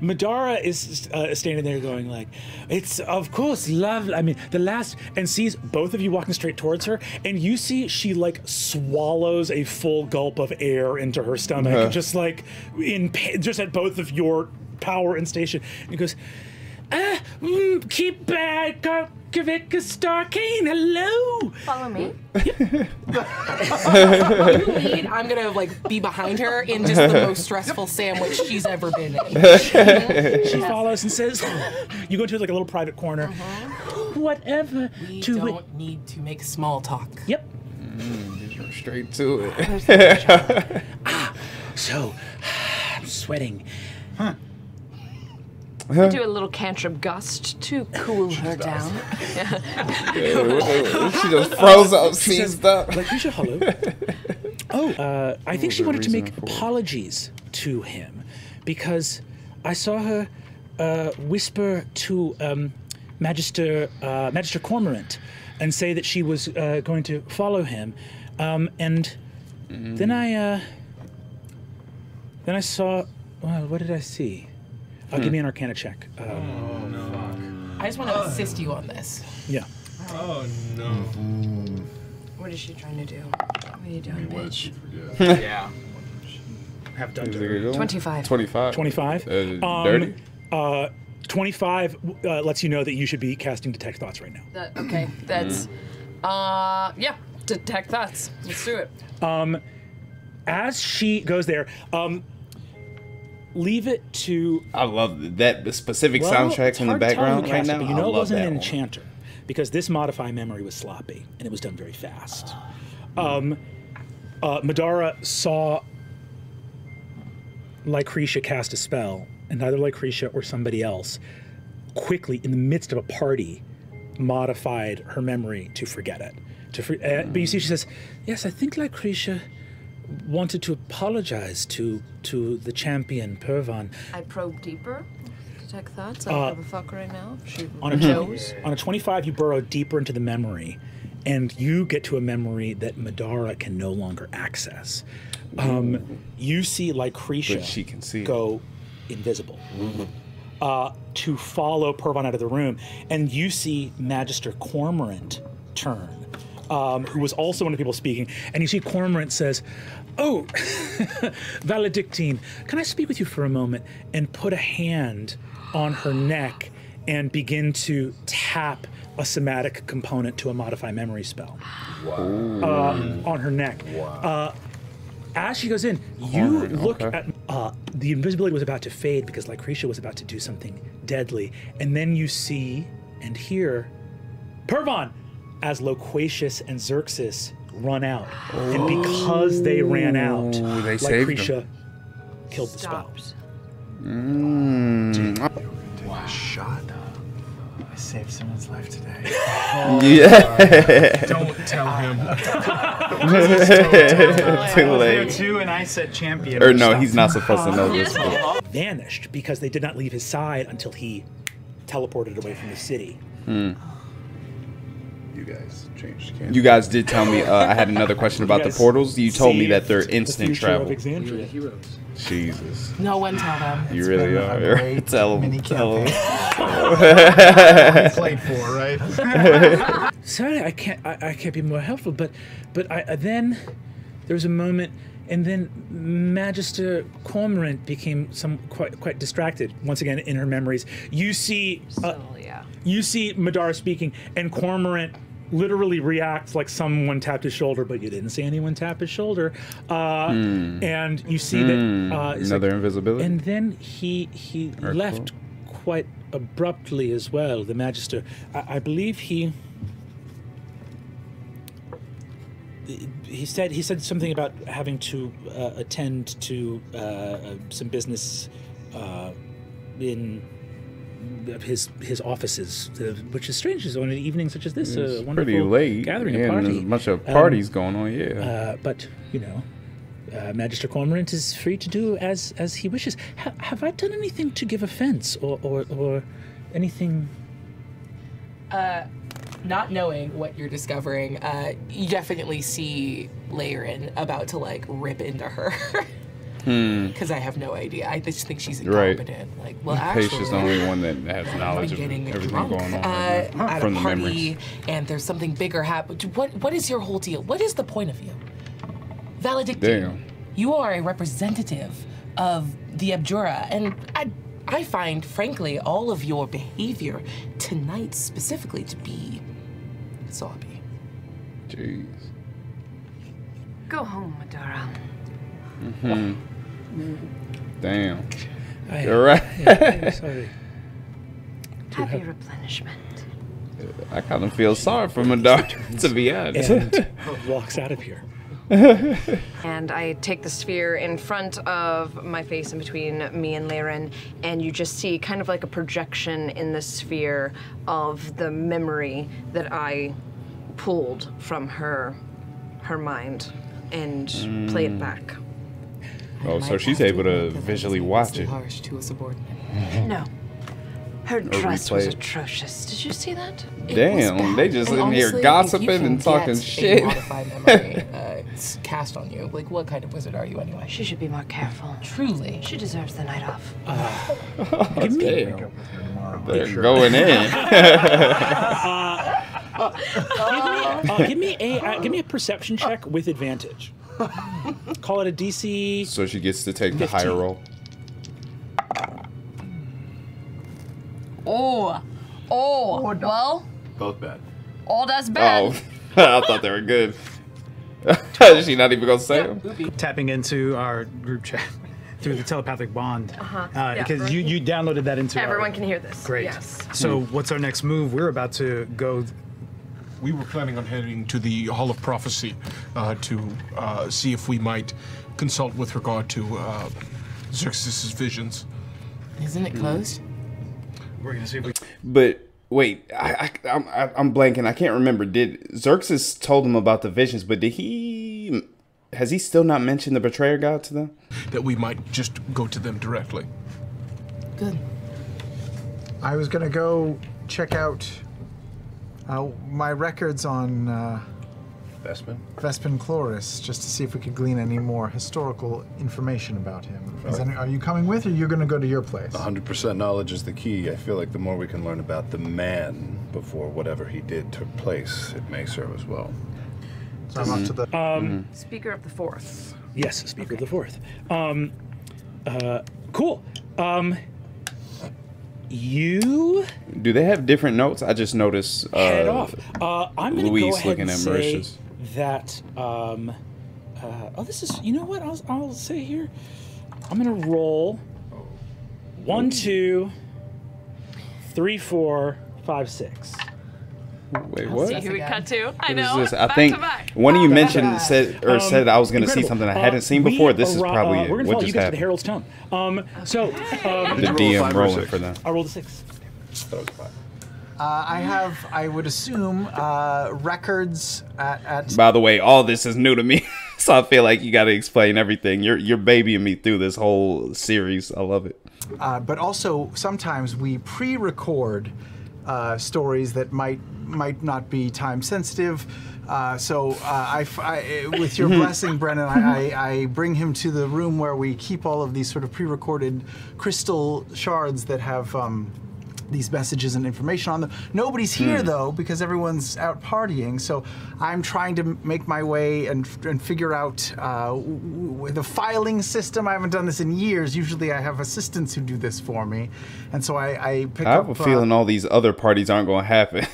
Madara is standing there going like, it's of course lovely. I mean, the last, and sees both of you walking straight towards her, and you see she like swallows a full gulp of air into her stomach, just like just at both of your power and station. And he goes, keep back, Kavik Starkane, hello. Follow me. You lead, I'm gonna like be behind her in just the most stressful sandwich she's ever been in. She follows and says, you go into like a little private corner. Whatever. We don't need to make small talk. Yep. Straight to it. So, I'm sweating. I do a little cantrip gust to cool her down. She just froze up, seized up. Like, Risha, hello. I think she wanted to make apologies to him because I saw her whisper to Magister Cormorant and say that she was going to follow him, and then I saw. Well, what did I see? Give me an Arcana check. I just want to assist you on this. Yeah. Oh no. What is she trying to do? What are you doing, What did bitch? she forget? Yeah. Have done to her. 25. 25. 25. Dirty. 25 lets you know that you should be casting Detect Thoughts right now. Okay, that's yeah. Detect thoughts. Let's do it. As she goes there, leave it to. I love that specific soundtrack in the background right now. But you know I it love wasn't that an one. enchanter because this modify memory was sloppy and it was done very fast. Madara saw Lycracia cast a spell, and either Lycracia or somebody else quickly, in the midst of a party, modified her memory to forget it. But you see, she says, "Yes, I think Lucretia wanted to apologize to the champion Pervan." I probe deeper. Detect thoughts. I don't give a fuck right now. On a 25, you burrow deeper into the memory, and you get to a memory that Madara can no longer access. You see Lucretia she can see go invisible to follow Pervan out of the room, and you see Magister Cormorant turn, who was also one of the people speaking, and you see Cormorant says, "Oh, Valedictine, can I speak with you for a moment?" and put a hand on her neck and begin to tap a somatic component to a modify memory spell on her neck. Wow. As she goes in, you look at the invisibility was about to fade because Lucretia was about to do something deadly, and then you see and hear Pervan as Loquacious and Xerxes run out, and because they ran out, Lucretia killed the spell. Wow. Shot. I saved someone's life today. Yeah. Don't tell him. Too late. Too, and I said champion. Or no, he's not supposed to know this. Vanished because they did not leave his side until he teleported away from the city. You guys changed. You guys did tell me. I had another question about the portals. You told me that they're instant travel. Exandria. Jesus. No one tell them. You really are. Tell them. Tell them. Played for, right? Sorry, I can't be more helpful. But then there was a moment, and then Magister Cormorant became quite distracted once again in her memories. You see, you see Madara speaking, and Cormorant literally reacts like someone tapped his shoulder, but you didn't see anyone tap his shoulder. And you see that another invisibility. And then he left quite abruptly as well. The Magister, I believe he said something about having to attend to some business in his offices, which is strange. On an evening such as this, a wonderful pretty late gathering, a party. There's a bunch of parties going on. Yeah, but you know, Magister Cormorant is free to do as he wishes. Have I done anything to give offense or anything? Not knowing what you're discovering, you definitely see Layrin about to like rip into her. Because I have no idea. I just think she's incompetent. Right. Like, well, actually, Paige is the only one that has knowledge of everything going on at from a the party, memories. and there's something bigger happening. What is your whole deal? What is the point of you? Valedictine. Damn. You are a representative of the Abjura, and I find, frankly, all of your behavior tonight specifically to be soppy. Jeez. Go home, Madara. Damn. You're right. Yeah, sorry. Happy replenishment. I kind of feel sorry for Madara, to be honest. And walks out of here. And I take the sphere in front of my face in between me and Layrin, and you just see kind of like a projection in the sphere of the memory that I pulled from her mind and play it back. Oh, so she's able to visually watch it. Harsh to a subordinate. No. Her dress was atrocious. Did you see that? Damn, they just in here gossiping and talking shit. Modify memory, it's cast on you. Like, what kind of wizard are you anyway? She should be more careful. Truly. She deserves the night off. Damn. They're going in. Give me a perception check with advantage. Call it a DC. So she gets to take the higher roll. Well. Both bad. Oh, that's bad. Oh, I thought they were good. Is she not even gonna say them? Tapping into our group chat through the telepathic bond. Because Yeah. you downloaded that into Everyone can hear this. Great. Yes. So what's our next move? We're about to go. We were planning on heading to the Hall of Prophecy to see if we might consult with regard to Xerxes' visions. Isn't it closed? We're gonna see if we. But wait, I'm blanking. I can't remember. Did Xerxes told him about the visions, but has he still not mentioned the betrayer god to them? That we might just go to them directly. Good. I was gonna go check out my records on Vespin Chloris, just to see if we could glean any more historical information about him. Are you coming with, or are you going to go to your place? 100% knowledge is the key. I feel like the more we can learn about the man before whatever he did took place, it may serve as well. So I'm up to the... Speaker of the Fourth. Yes, Speaker of the Fourth. Cool. You do they have different notes? I just noticed. Head off. I'm going to go ahead and say Mauritius. That. This is. You know what? I'll say here. I'm going to roll 1, 2, 3, 4, 5, 6. Wait, what? See who we cut to. I know. This? I think one of you mentioned said I was going to see something I hadn't seen before. This is probably it. We're going to follow you guys to the Herald's Tome. The DM rolling for them. I rolled a 6. That was 5. I would assume, records at... By the way, all this is new to me, so I feel like you got to explain everything. You're babying me through this whole series. I love it. But also, sometimes we pre-record stories that might not be time sensitive. So with your blessing, Brennan, I bring him to the room where we keep all of these sort of pre-recorded crystal shards that have these messages and information on them. Nobody's here though, because everyone's out partying. So I'm trying to make my way and figure out the filing system. I haven't done this in years. Usually I have assistants who do this for me. And so I pick up... I have a feeling all these other parties aren't going to happen.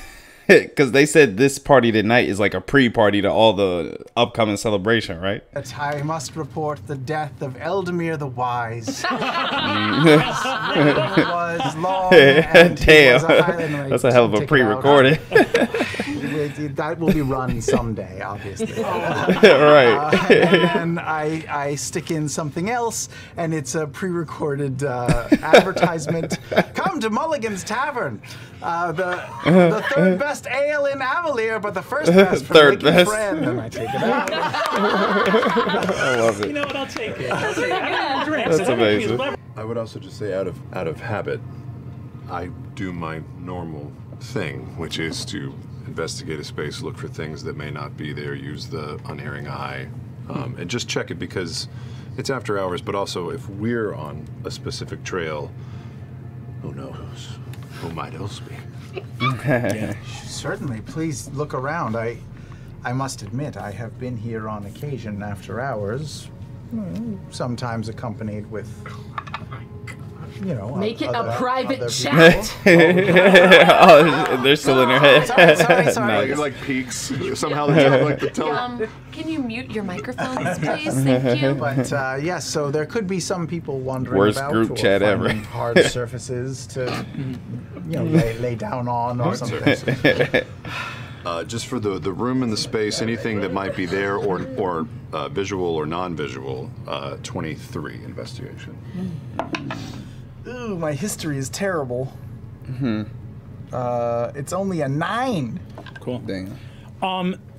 Because they said this party tonight is like a pre-party to all the upcoming celebration, right? I must report the death of Eldemir the Wise. was long and damn, was a Highland knight. That's a hell of a pre-recording. That will be run someday, obviously. Right. And I stick in something else, and it's a pre-recorded advertisement. Come to Mulligan's Tavern. The third best ale in Avalier, but the first best for third making best. friends. And I take it out. I love it. You know what? I'll take it. That's amazing. I would also just say out of habit, I do my normal thing, which is to investigate a space, look for things that may not be there, use the unerring eye, and just check it because it's after hours, but also if we're on a specific trail, who knows? Who might else be? Yeah. Certainly, please look around. I must admit, I have been here on occasion after hours, sometimes accompanied with, you know, Make it other, a private other chat. Oh, they're still in her head. Sorry. Nice. Like peaks. Somehow they like the tone. Can you mute your microphones, please? Thank you. But yes, so there could be some people wondering Worst about group or chat ever. finding hard surfaces to, you know, lay down on or something. Just for the room and the space, anything that might be there or visual or non-visual, 23 investigation. Ooh, my history is terrible. It's only a 9. Cool. Damn.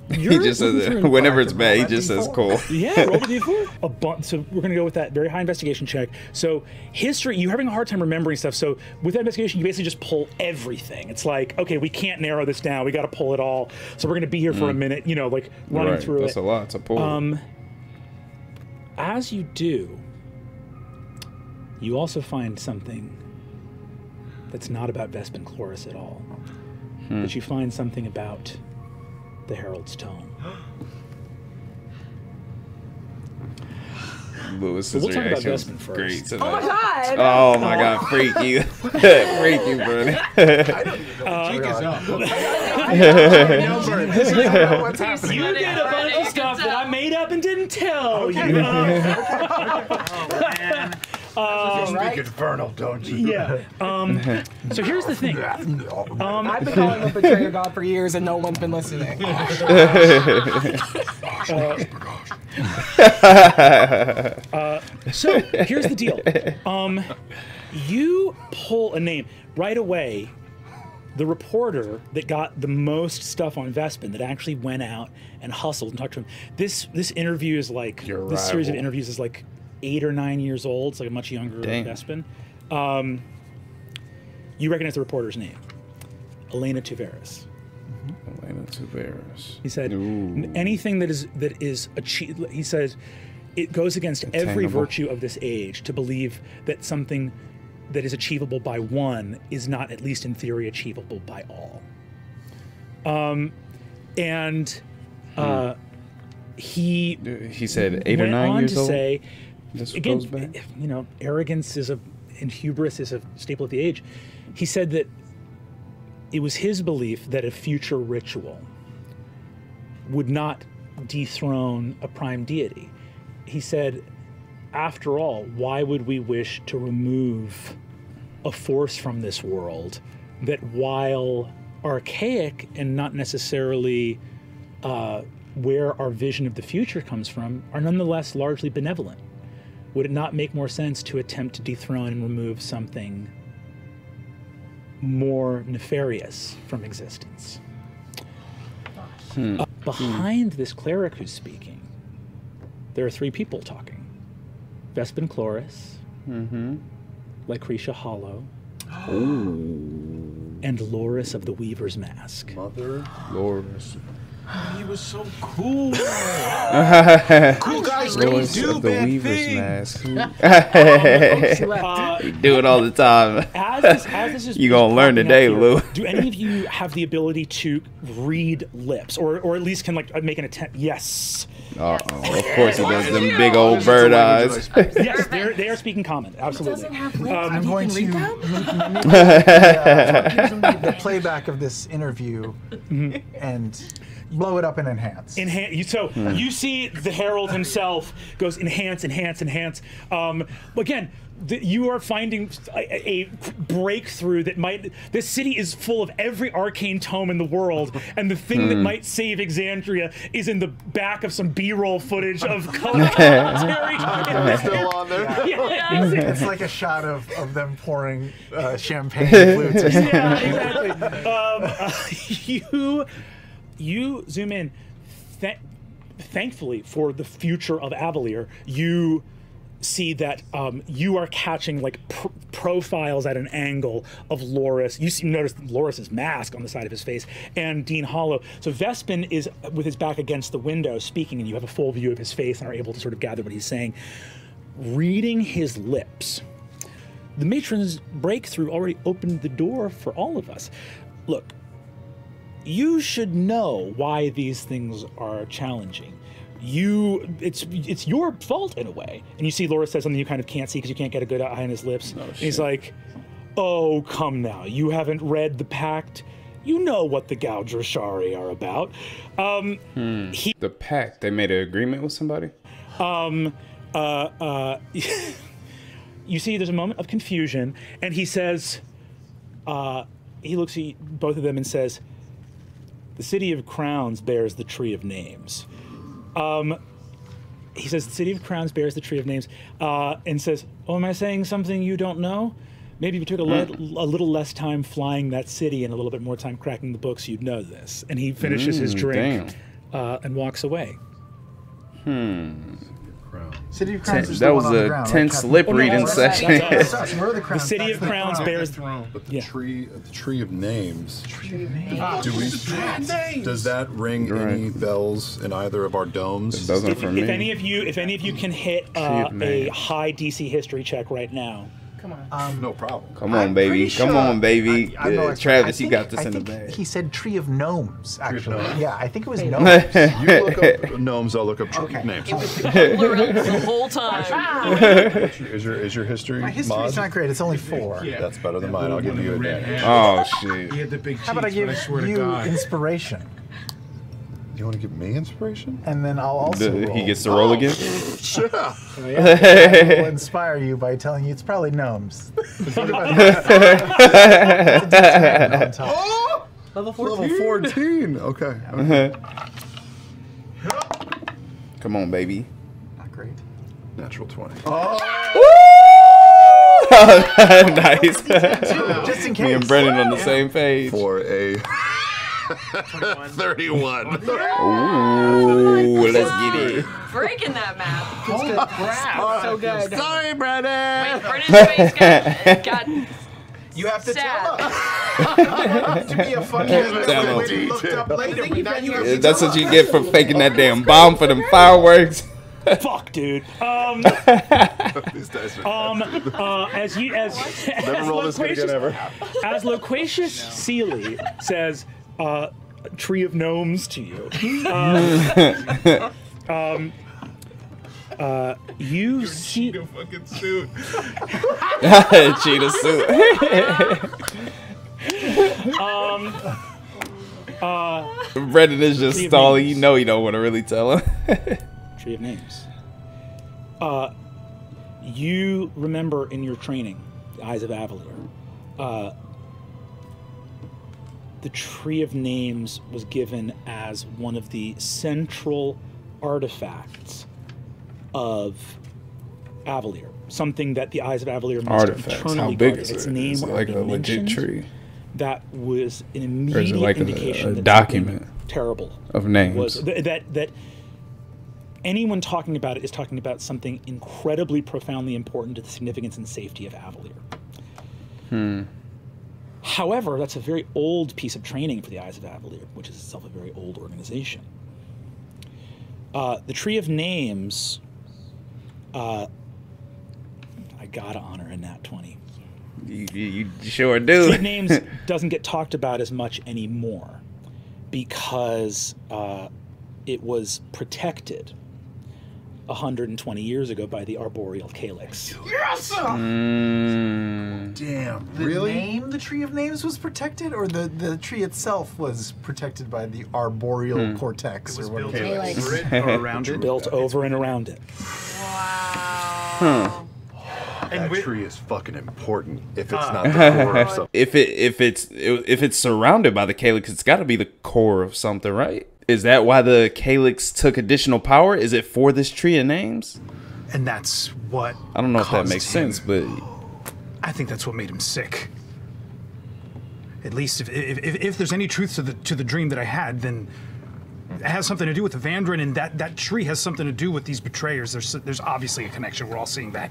He just says it. Whenever it's bad, he just says cool. Yeah, roll the d4. So we're going to go with that very high investigation check. So history, you're having a hard time remembering stuff. So with that investigation, you basically just pull everything. It's like, okay, we can't narrow this down. We got to pull it all. So we're going to be here for a minute, you know, like running through That's it. a lot to pull. As you do, you also find something that's not about Vespin Chloris at all. But you find something about the Herald's Tome. Lewis's We'll talk about reaction was Vespin first. great tonight. Oh my god! Oh my god, freak you. Freak you, Brennan. Jig is up. What's happening? You did a bunch of stuff that I made up and didn't tell you. Speak infernal, don't you? Yeah. So here's the thing. I've been calling him betrayer god for years and no one's been listening. So here's the deal. You pull a name right away. the reporter that got the most stuff on Vespin, that actually went out and hustled and talked to him. This interview is like, this series of interviews is like 8 or 9 years old. It's like a much younger Vespin. You recognize the reporter's name, Elena Tuveris. Elena Tuveris. He said, anything that is achieved, he says, it goes against every virtue of this age to believe that something that is achievable by one is not, at least in theory, achievable by all. He said 8 or 9 years old. Say, again, you know, arrogance and hubris is a staple of the age. He said that it was his belief that a future ritual would not dethrone a prime deity. He said, after all, why would we wish to remove a force from this world that, while archaic and not necessarily where our vision of the future comes from, are nonetheless largely benevolent? Would it not make more sense to attempt to dethrone and remove something more nefarious from existence? Behind this cleric who's speaking, there are 3 people talking. Vespin Chloris, Lycretia Hollow, and Loris of the Weaver's Mask. Mother Loris. He was so cool. Cool guys Loris don't do of the bad Weaver's things. Mask. You do it all the time. As this is you gonna learn today, here, Lou. Do any of you have the ability to read lips, or at least can like make an attempt? Yes. Of course he does. Them big old bird eyes. Yes, they are speaking common. Absolutely. I'm going to the playback of this interview and blow it up in enhance. You see the herald himself goes enhance, enhance, enhance. Again, you are finding a breakthrough that might. This city is full of every arcane tome in the world, and the thing that might save Exandria is in the back of some B-roll footage of color commentary. Still on there. It's like a shot of them pouring champagne flutes. Exactly. You zoom in. Thankfully, for the future of Avalier, you see that you are catching like profiles at an angle of Loris. You notice Loris's mask on the side of his face and Dean Hollow. So Vespin is with his back against the window speaking, and you have a full view of his face and are able to sort of gather what he's saying. Reading his lips, the matron's breakthrough already opened the door for all of us. Look, you should know why these things are challenging. It's your fault in a way. And you see Loris says something you kind of can't see because you can't get a good eye on his lips. And he's like, oh, come now. You haven't read the pact? You know what the Gaudrashari are about. The pact? They made an agreement with somebody? You see there's a moment of confusion, and he says, he looks at both of them and says, the City of Crowns bears the Tree of Names. He says, the City of Crowns bears the Tree of Names, and says, oh, am I saying something you don't know? Maybe if you took a little less time flying that city and a little bit more time cracking the books, you'd know this. And he finishes his drink and walks away. City of Crowns is that the was one on the a ground, tense right? lip reading session. The City of Crowns bears But the tree of names. Does that ring any bells in either of our domes? If any of you can hit a high DC history check right now. Come on. No problem. Come on, baby. Come on, baby. Travis, you got this in the I bag. think he said Tree of Gnomes, actually. Yeah, I think it was Gnomes. gnomes. You look up gnomes, I'll look up names. The whole time. Is your history? My history's not great. It's only 4. Yeah. That's better than mine. I'll give you a advantage. Oh, shit. He had the big cheeks, How about I give but I swear to you God. inspiration? You want to give me inspiration? And then I'll also roll. He gets to roll again? Yeah. I will inspire you by telling you it's probably gnomes. Level 14. Level 14. Okay. Come on, baby. Not great. Natural 20. Nice. Just in case. Me and Brennan on the same page. For a 31. Ooh, let's get it. Breaking that math. Holy crap. So good. Sorry, Brennan. Wait, Brennan's face got You have to sad. tell us. To be a funny looked up later. That's what you get for faking that damn bomb for them fireworks. Fuck, dude. As Loquacious Sealy says, Tree of Gnomes to you. You see Cheetah fucking suit. Cheetah suit. Brennan is just stalling. You know you don't want to really tell him. Tree of Names. You remember in your training, the Eyes of Avalier, the Tree of Names was given as one of the central artifacts of Avalier. Something that the Eyes of Avalier must Artifacts. How big is it? Its name is it like a legit tree? That was an Or is it immediate like indication a that document terrible of names? was that anyone talking about it is talking about something incredibly profoundly important to the significance and safety of Avalier. However, that's a very old piece of training for the Eyes of Avalier, which is itself a very old organization. The Tree of Names, I gotta honor a nat 20. You sure do. Tree of Names doesn't get talked about as much anymore because it was protected 120 years ago by the arboreal calyx. Yes! Mm. Damn. The Really? name, the Tree of Names, was protected, or the tree itself was protected by the arboreal cortex? It was or built whatever. over it or around it. Built over and around it. Wow. That tree is fucking important if it's not the core of something. If it's surrounded by the calyx, it's got to be the core of something, right? Is that why the calyx took additional power? Is it for this Tree of Names? And that's what I don't know if that caused makes him- sense, but I think that's what made him sick. At least if there's any truth to the dream that I had, then it has something to do with the Vandrin, and that tree has something to do with these betrayers. There's obviously a connection. We're all seeing that.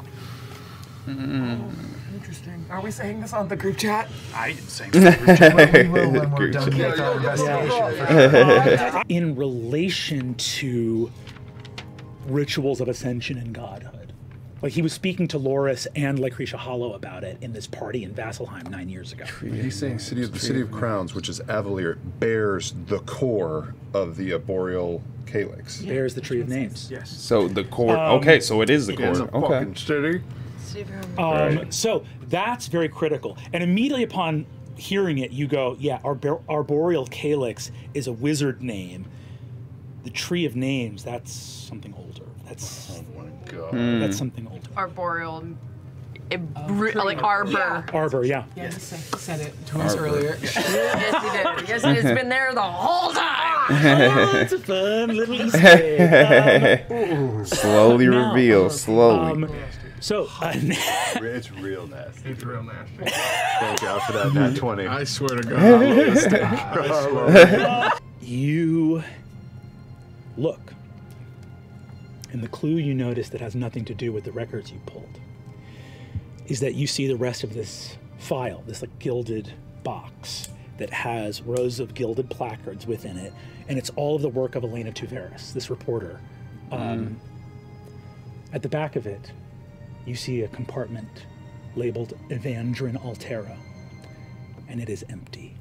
Interesting. Are we saying this on the group chat? I didn't say that. We will when we're done with our investigation. In relation to rituals of ascension and godhood. Like, he was speaking to Loris and Lycretia Hollow about it in this party in Vasselheim 9 years ago. He's saying the City of Crowns, which is Avalier, bears the core of the arboreal calyx. There's the Tree of Names. Yes. so the core. Okay, so it is the core. It's a Okay. fucking city. So that's very critical. And immediately upon hearing it, you go, yeah, Arboreal Calyx is a wizard name. The Tree of Names, that's something older. That's, Oh my god. that's something older. Arboreal, like arbor. Arbor, yeah. Yeah, he said it to us earlier. Yes, he did. Yes, it's been there the whole time. It's a fun little Easter egg. Slowly Now, reveal. Slowly. So, It's real nasty. It's real nasty. Thank God for that nat 20. I swear to God. I swear. you look, and the clue you notice that has nothing to do with the records you pulled is that you see the rest of this file, this like gilded box that has rows of gilded placards within it, and it's all of the work of Elena Tuveris, this reporter. At the back of it, you see a compartment labeled Evandrin Altera, and it is empty.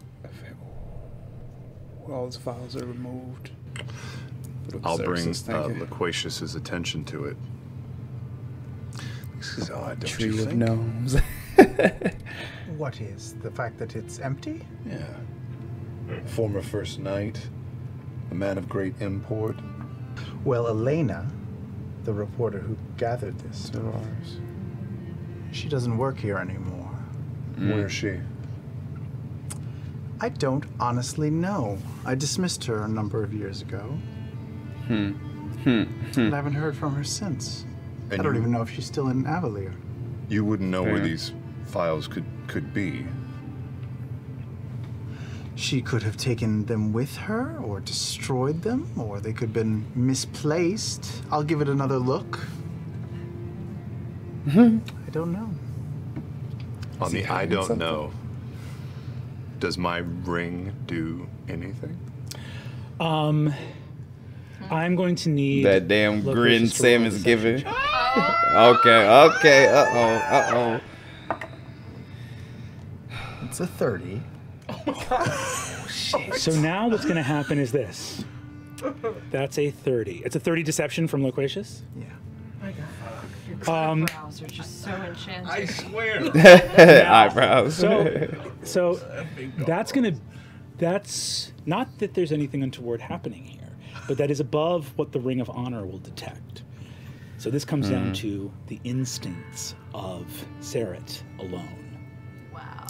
All his files are removed. I'll bring Loquacious's attention to it. This is odd, don't Tree you of think? Gnomes. What is? The fact that it's empty? Yeah. Former First Knight, a man of great import. Well, Elena, the reporter who gathered this, she doesn't work here anymore. Where is she? I don't honestly know. I dismissed her a number of years ago. And I haven't heard from her since. I And don't you- even know if she's still in Avalier. You wouldn't know where these files could be. She could have taken them with her, or destroyed them, or they could have been misplaced. I'll give it another look. I don't know. On the I don't know, does my ring do anything? I'm going to need that damn grin Sam is giving. Okay. Uh-oh. It's a 30. So now what's going to happen is this. That's a 30. It's a 30 deception from Loquacious? Yeah. My God. Your eyebrows are just so enchanting. I swear. Eyebrows. So that's not that there's anything untoward happening here, but that is above what the Ring of Honor will detect. So this comes down to the instance of Saret alone. Wow.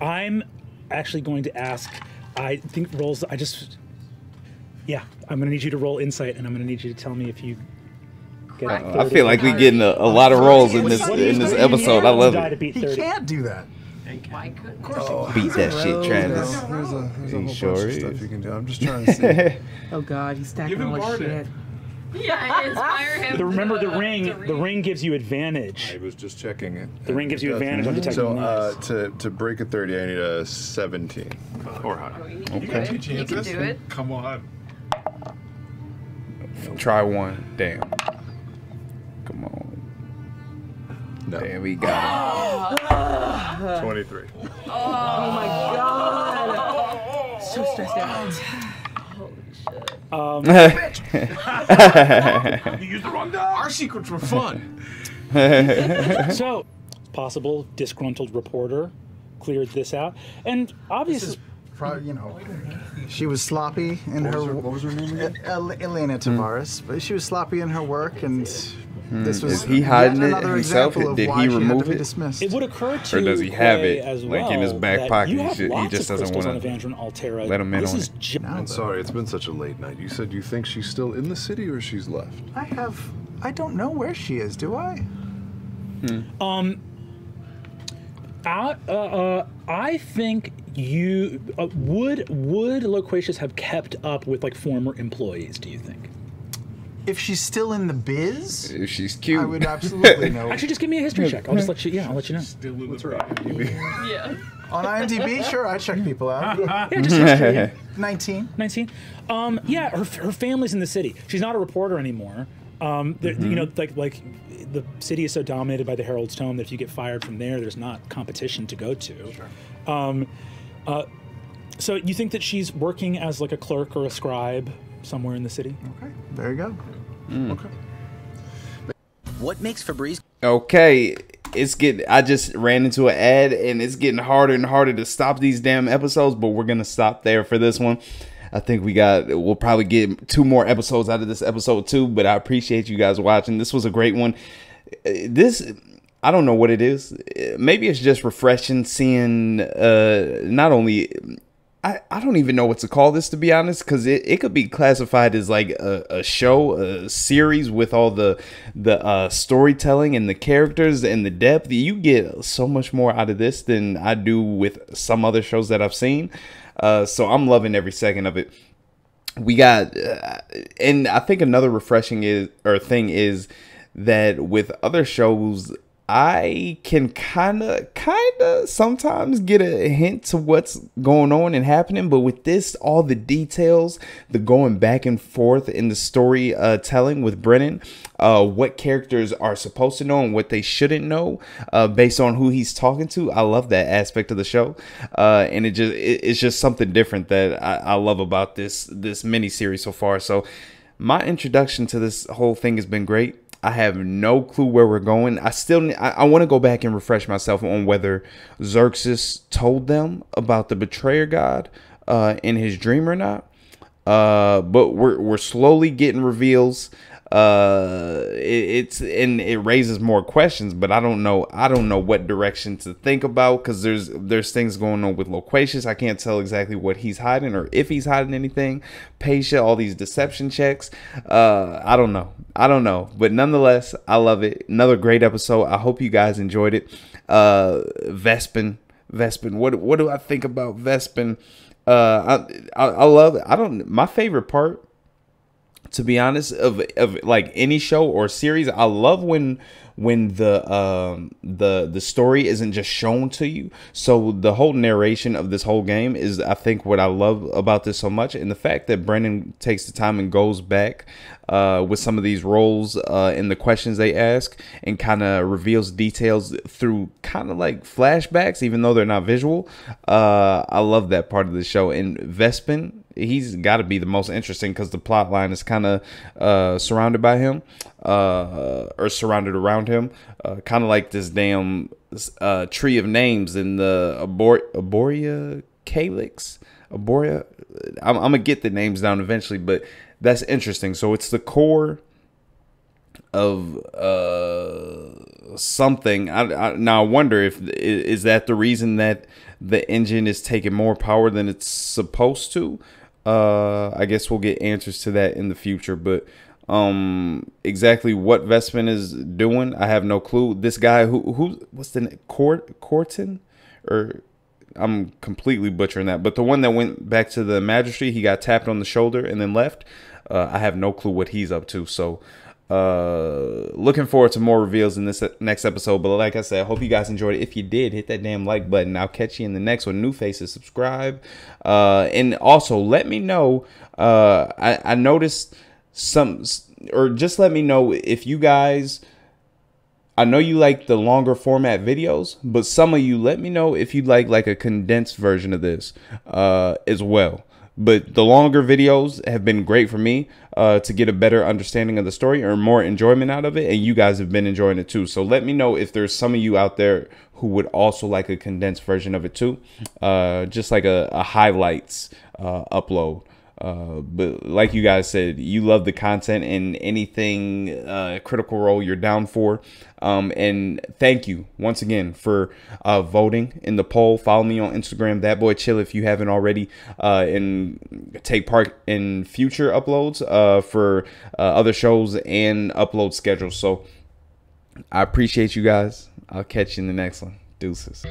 I'm actually going to ask, I'm going to need you to roll insight, and I'm going to need you to tell me if you get I feel like we're getting a lot of rolls in this episode. I love it. He can't do that. Why couldn't Beat that shit, Travis. There's a whole sure bunch of is. stuff you can do. I'm just trying to see. Oh God, he's stacking all his shit. Yeah, inspire him. Remember the ring gives you advantage. I was just checking it. The ring gives you advantage on detecting noise. So to break a 30, I need a 17 or higher. Okay. You can do it. Come on. Try one. Damn. Come on. No. Damn, we got him. 23. Oh my God. So stressed out. You used the wrong die. Our secrets were fun. So, it's possible disgruntled reporter cleared this out, and obviously, she was sloppy in her. What was her name again? Elena Tavares, but she was sloppy in her work, and this was. Is he hiding yet it another himself? example of Did why he she had to remove be it? dismissed. it would occur to Or does he have Clay it, as like, well in his back that pocket? You have He lots just of doesn't crystals wanna on Evandrin Altera. let him in This on is it. I'm sorry, it's been such a late night. You said you think she's still in the city or she's left? I don't know where she is, do I? I think you would Loquacious have kept up with like former employees? Do you think? If she's still in the biz, If she's cute. I would absolutely know. Actually, just give me a history check. I'll just let you. Yeah, I'll let you know. Still in What's the her IMDb? Yeah. On IMDb, sure, I check people out. Yeah, just history. Yeah. 19. 19. Yeah, her family's in the city. She's not a reporter anymore. You know, like the city is so dominated by the Herald's Tome that if you get fired from there, there's not competition to go to. Sure. So you think that she's working as like a clerk or a scribe somewhere in the city? Okay, there you go. Okay. What makes Febreze? Okay, I just ran into an ad and it's getting harder and harder to stop these damn episodes, but we're gonna stop there for this one. I think we'll probably get 2 more episodes out of this episode too, but I appreciate you guys watching. This was a great one. I don't know what it is. Maybe it's just refreshing seeing not only I don't even know what to call this, to be honest, because it could be classified as like a show, a series with all the storytelling and the characters and the depth. You get so much more out of this than I do with some other shows that I've seen. So I'm loving every second of it. We got, and I think another refreshing thing is that with other shows, I can kind of sometimes get a hint to what's going on and happening. But with this, all the details, the going back and forth in the story telling with Brennan, what characters are supposed to know and what they shouldn't know based on who he's talking to. I love that aspect of the show. And it's just something different that I love about this mini series so far. So my introduction to this whole thing has been great. I have no clue where we're going. I want to go back and refresh myself on whether Xerxes told them about the betrayer god in his dream or not. But we're slowly getting reveals. it raises more questions, but I don't know what direction to think about, because there's things going on with Loquacious. I can't tell exactly what he's hiding or if he's hiding anything. Paisha, all these deception checks. I don't know, but nonetheless, I love it. Another great episode. I hope you guys enjoyed it. Vespin, what do I think about Vespin? I love it. My favorite part, to be honest, of like any show or series, I love when the story isn't just shown to you. So the whole narration of this whole game is, I think, what I love about this so much, and the fact that Brennan takes the time and goes back with some of these roles in the questions they ask, and kind of reveals details through kind of like flashbacks, even though they're not visual. I love that part of the show. And Vespin, he's got to be the most interesting, because the plot line is kind of surrounded by him, or surrounded around him, kind of like this damn tree of names in the Arborea Calyx. Arborea. I'm gonna get the names down eventually, but that's interesting. So it's the core of something. Now I wonder if is that the reason that the engine is taking more power than it's supposed to. I guess we'll get answers to that in the future, but exactly what Vespin is doing, I have no clue. This guy who what's the name? Corton, or I'm completely butchering that, but the one that went back to the Magistrate, he got tapped on the shoulder and then left. I have no clue what he's up to. So looking forward to more reveals in this next episode. But like I said, I hope you guys enjoyed it. If you did, hit that damn like button. I'll catch you in the next one. New faces, subscribe, and also let me know. I noticed some, or just let me know if you guys, I know you like the longer format videos, but some of you, let me know if you'd like a condensed version of this as well. But the longer videos have been great for me to get a better understanding of the story, or more enjoyment out of it, and you guys have been enjoying it too. So let me know if there's some of you out there who would also like a condensed version of it too, just like a highlights upload. But like you guys said, you love the content, and anything Critical Role you're down for. And thank you once again for voting in the poll. Follow me on Instagram, ThatBoyChill, if you haven't already, and take part in future uploads for other shows and upload schedules. So I appreciate you guys. I'll catch you in the next one. Deuces.